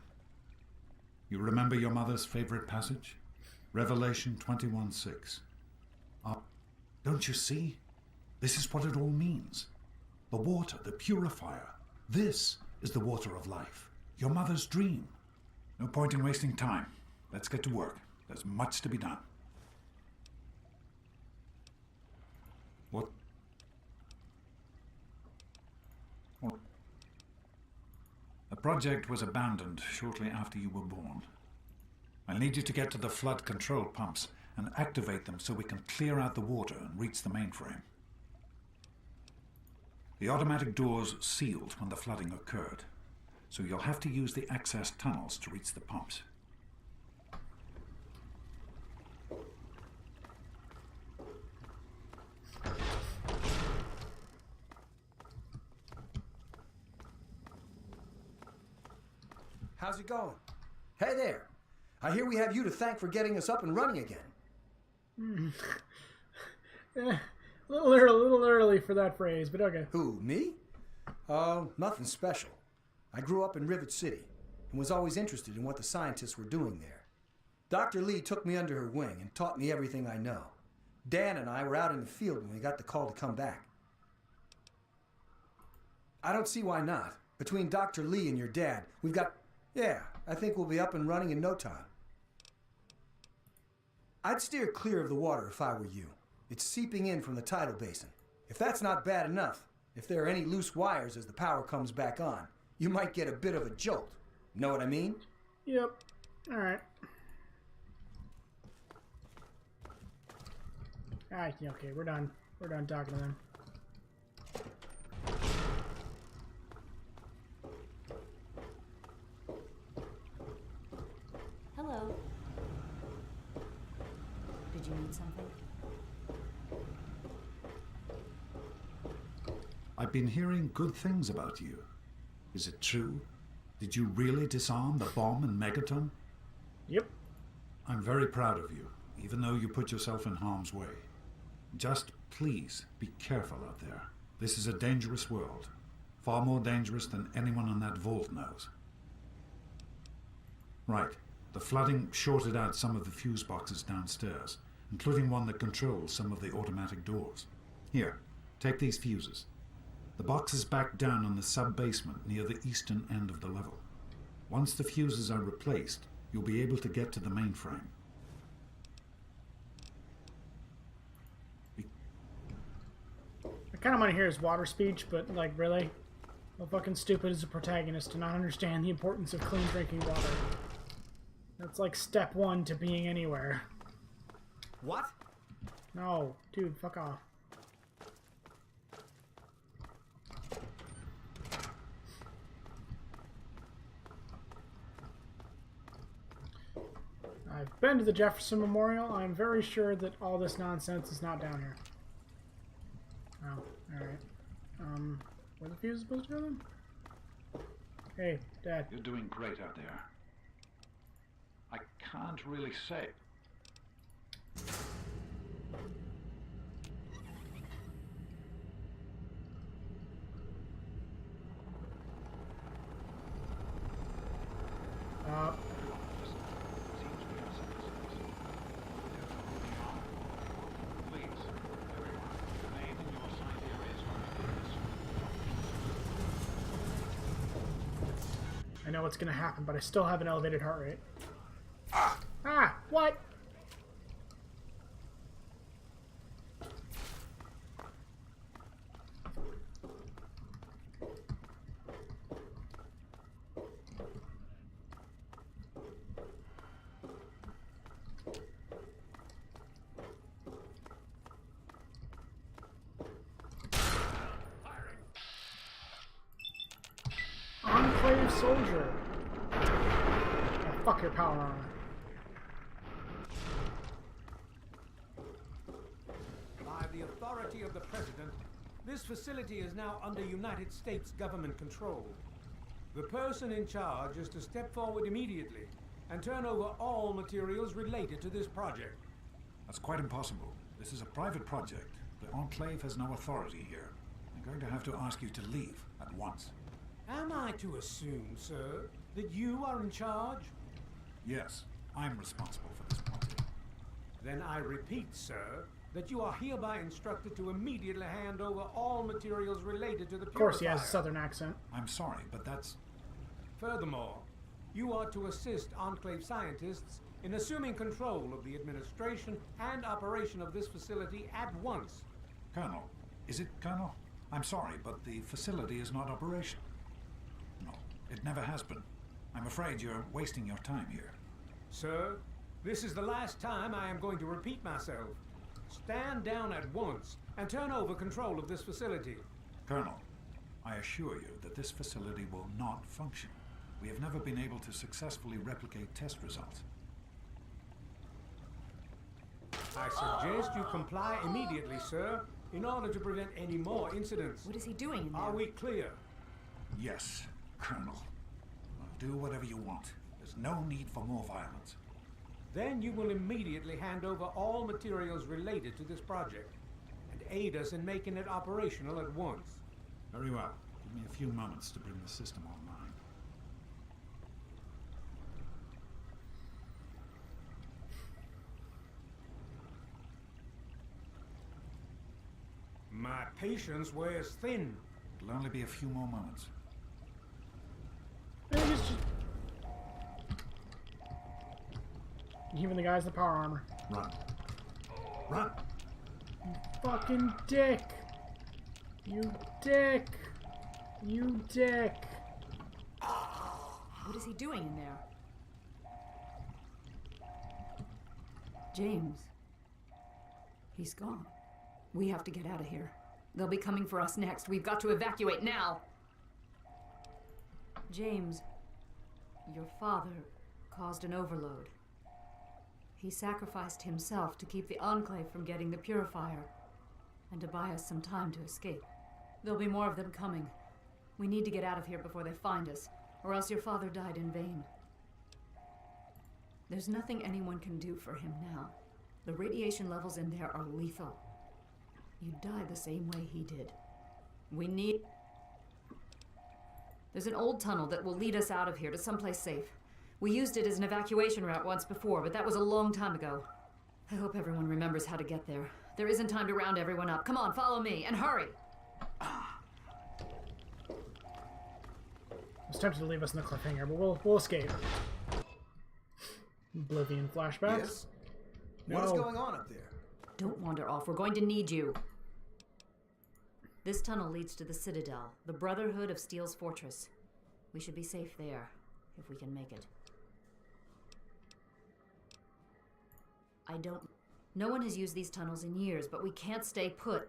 You remember your mother's favorite passage? Revelation 21:6. Don't you see? This is what it all means. The water, the purifier. This is the water of life. Your mother's dream. No point in wasting time. Let's get to work. There's much to be done. What? The project was abandoned shortly after you were born. I'll need you to get to the flood control pumps and activate them so we can clear out the water and reach the mainframe. The automatic doors sealed when the flooding occurred, so you'll have to use the access tunnels to reach the pumps. How's it going? Hey there. I hear we have you to thank for getting us up and running again. A little early for that phrase, but okay. Who, me? Nothing special. I grew up in Rivet City and was always interested in what the scientists were doing there. Dr. Lee took me under her wing and taught me everything I know. Dan and I were out in the field when we got the call to come back. I don't see why not. Between Dr. Lee and your dad, we've got... Yeah, I think we'll be up and running in no time. I'd steer clear of the water if I were you. It's seeping in from the tidal basin. If that's not bad enough, if there are any loose wires as the power comes back on, you might get a bit of a jolt. Know what I mean? Yep. Alright. Alright, okay, we're done. We're done talking to them. Hello. Did you need something? I've been hearing good things about you. Is it true? Did you really disarm the bomb in Megaton? Yep. I'm very proud of you, even though you put yourself in harm's way. Just please be careful out there. This is a dangerous world. Far more dangerous than anyone in that vault knows. Right. The flooding shorted out some of the fuse boxes downstairs, including one that controls some of the automatic doors. Here, take these fuses. The box is back down in the sub-basement near the eastern end of the level. Once the fuses are replaced, you'll be able to get to the mainframe. I kind of want to hear his water speech, but, like, really? How fucking stupid is a protagonist to not understand the importance of clean drinking water? That's like step one to being anywhere. What? No, dude, fuck off. I've been to the Jefferson Memorial. I'm very sure that all this nonsense is not down here. Oh, alright. Where the fuse supposed to go then? Hey, Dad. You're doing great out there. I can't really say. I know what's gonna happen, but I still have an elevated heart rate. Ah! What? Enclave soldier. Oh, fuck your power armor. By the authority of the President, this facility is now under United States government control. The person in charge is to step forward immediately and turn over all materials related to this project. That's quite impossible. This is a private project. The Enclave has no authority here. I'm going to have to ask you to leave at once. Am I to assume, sir, that you are in charge? Yes, I'm responsible for this project. Then I repeat, sir, that you are hereby instructed to immediately hand over all materials related to the purifier. Of course he has a southern accent. I'm sorry, but that's... Furthermore, you are to assist Enclave scientists in assuming control of the administration and operation of this facility at once. Colonel, is it Colonel? I'm sorry, but the facility is not operational. No, it never has been. I'm afraid you're wasting your time here. Sir, this is the last time I am going to repeat myself. Stand down at once and turn over control of this facility. Colonel, I assure you that this facility will not function. We have never been able to successfully replicate test results. I suggest you comply immediately, sir, in order to prevent any more incidents. What is he doing in there? Are we clear? Yes, Colonel. I'll do whatever you want. There's no need for more violence. Then you will immediately hand over all materials related to this project and aid us in making it operational at once. Very well. Give me a few moments to bring the system online. My patience wears thin. It'll only be a few more moments. Even the guys in the power armor. Run. Run! You fucking dick! You dick! You dick! What is he doing in there? James. He's gone. We have to get out of here. They'll be coming for us next. We've got to evacuate now! James, your father caused an overload. He sacrificed himself to keep the Enclave from getting the purifier and to buy us some time to escape. There'll be more of them coming. We need to get out of here before they find us, or else your father died in vain. There's nothing anyone can do for him now. The radiation levels in there are lethal. You'd die the same way he did. We need... There's an old tunnel that will lead us out of here to someplace safe. We used it as an evacuation route once before, but that was a long time ago. I hope everyone remembers how to get there. There isn't time to round everyone up. Come on, follow me, and hurry! I was tempted to leave us in the cliffhanger, but we'll escape. Oblivion flashbacks. Yes? No. What is going on up there? Don't wander off. We're going to need you. This tunnel leads to the Citadel, the Brotherhood of Steel's fortress. We should be safe there, if we can make it. No one has used these tunnels in years, but we can't stay put.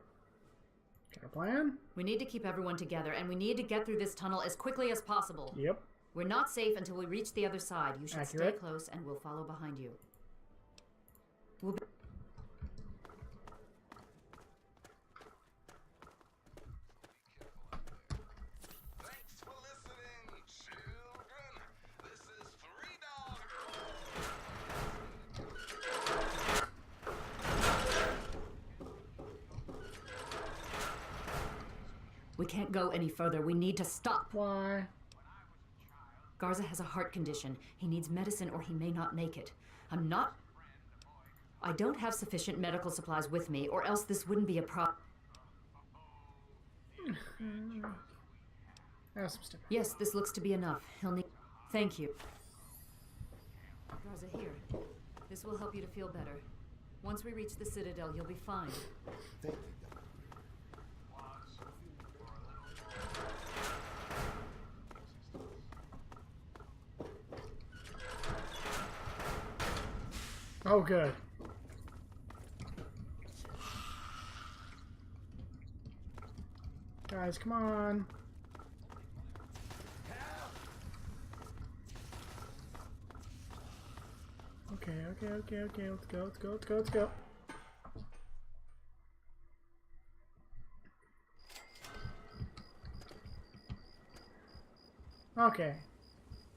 Got a plan? We need to keep everyone together, and we need to get through this tunnel as quickly as possible. Yep. We're not safe until we reach the other side. You should Accurate. stay close, and we'll follow behind you. We'll be... We can't go any further. We need to stop. Why? Garza has a heart condition. He needs medicine or he may not make it. I don't have sufficient medical supplies with me, or else this wouldn't be a problem. Yes, this looks to be enough. He'll need... Thank you. Garza, here. This will help you to feel better. Once we reach the Citadel, you'll be fine. Thank you. Oh, good. Guys, come on. Okay. Let's go. Okay.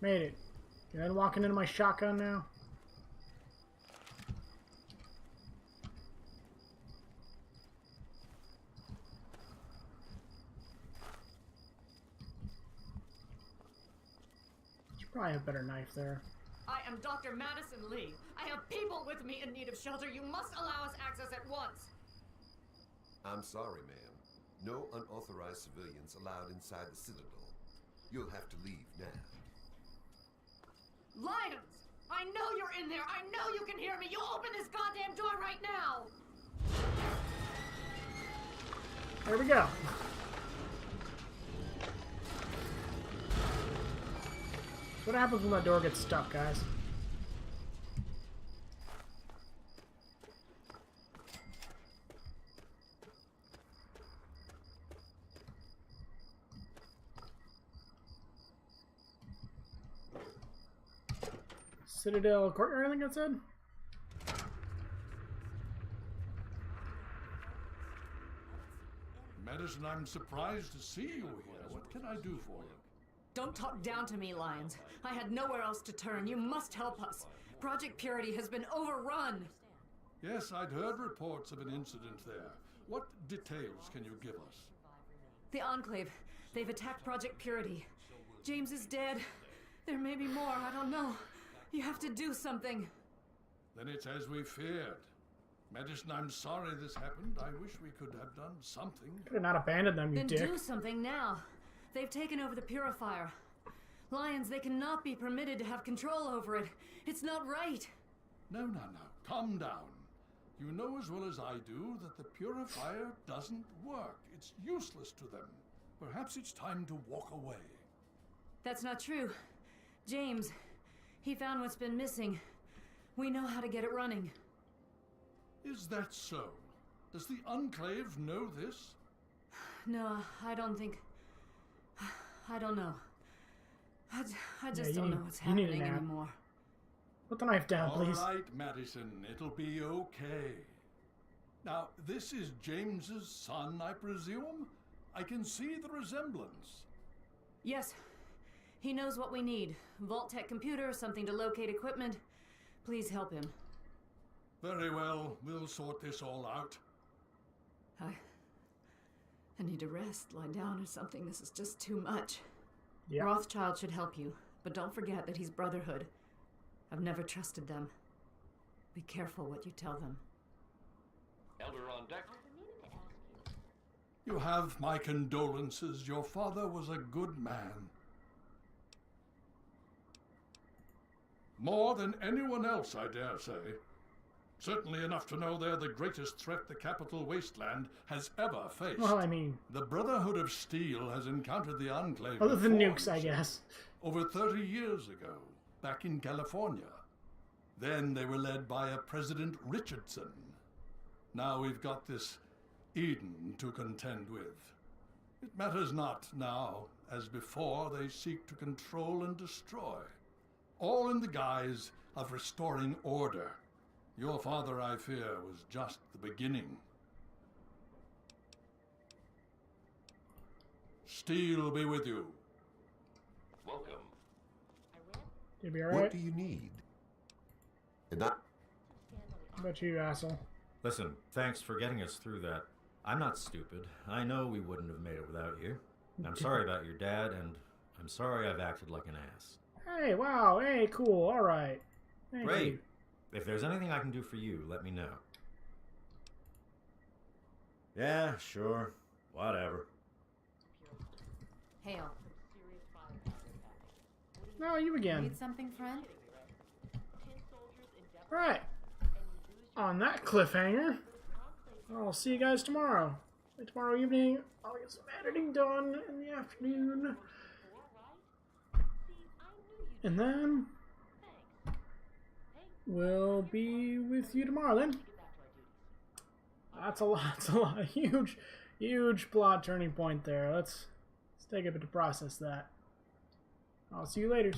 Made it. Good, walking into my shotgun now. Probably have a better knife there. I am Dr. Madison Lee. I have people with me in need of shelter. You must allow us access at once. I'm sorry, ma'am. No unauthorized civilians allowed inside the Citadel. You'll have to leave now. Lions! I know you're in there. I know you can hear me. You open this goddamn door right now. There we go. What happens when that door gets stuck, guys? Citadel courtyard, I think it said? Madison, I'm surprised to see you here. What can I do for you? Don't talk down to me, Lions. I had nowhere else to turn. You must help us. Project Purity has been overrun. Yes, I'd heard reports of an incident there. What details can you give us? The Enclave. They've attacked Project Purity. James is dead. There may be more. I don't know. You have to do something. Then it's as we feared. Madison, I'm sorry this happened. I wish we could have done something. Could have not abandoned them, you Then dick. do something now. They've taken over the Purifier. Lions, they cannot be permitted to have control over it. It's not right. No. Calm down. You know as well as I do that the Purifier doesn't work. It's useless to them. Perhaps it's time to walk away. That's not true. James, he found what's been missing. We know how to get it running. Is that so? Does the Enclave know this? No, I don't think... I don't know. I just don't know what's happening anymore. Put the knife down, please. All right, Madison. It'll be okay. Now, this is James's son, I presume? I can see the resemblance. Yes. He knows what we need. Vault-Tec computer, something to locate equipment. Please help him. Very well. We'll sort this all out. I need to rest, lie down or something. This is just too much. Yeah. Rothschild should help you, but don't forget that he's Brotherhood. I've never trusted them. Be careful what you tell them. Elder on deck. You have my condolences. Your father was a good man. More than anyone else, I dare say. Certainly enough to know they're the greatest threat the capital wasteland has ever faced. Well, I mean... The Brotherhood of Steel has encountered the Enclave other than before, nukes, I guess. over 30 years ago, back in California. Then they were led by a President Richardson. Now we've got this Eden to contend with. It matters not now, as before they seek to control and destroy. All in the guise of restoring order. Your father, I fear, was just the beginning. Steel be with you. Welcome. You be alright? What do you need? And I... How about you, asshole? Listen, thanks for getting us through that. I'm not stupid. I know we wouldn't have made it without you. I'm sorry about your dad, and I'm sorry I've acted like an ass. Hey, wow, hey, cool, alright. Great. If there's anything I can do for you, let me know. Yeah, sure. Whatever. Hail. No, you again. Need something, friend? Right. On that cliffhanger, I'll see you guys tomorrow. Tomorrow evening, I'll get some editing done in the afternoon. And then we'll be with you tomorrow then. That's a lot. It's a lot. Huge plot turning point there. Let's take a bit to process that. I'll see you later.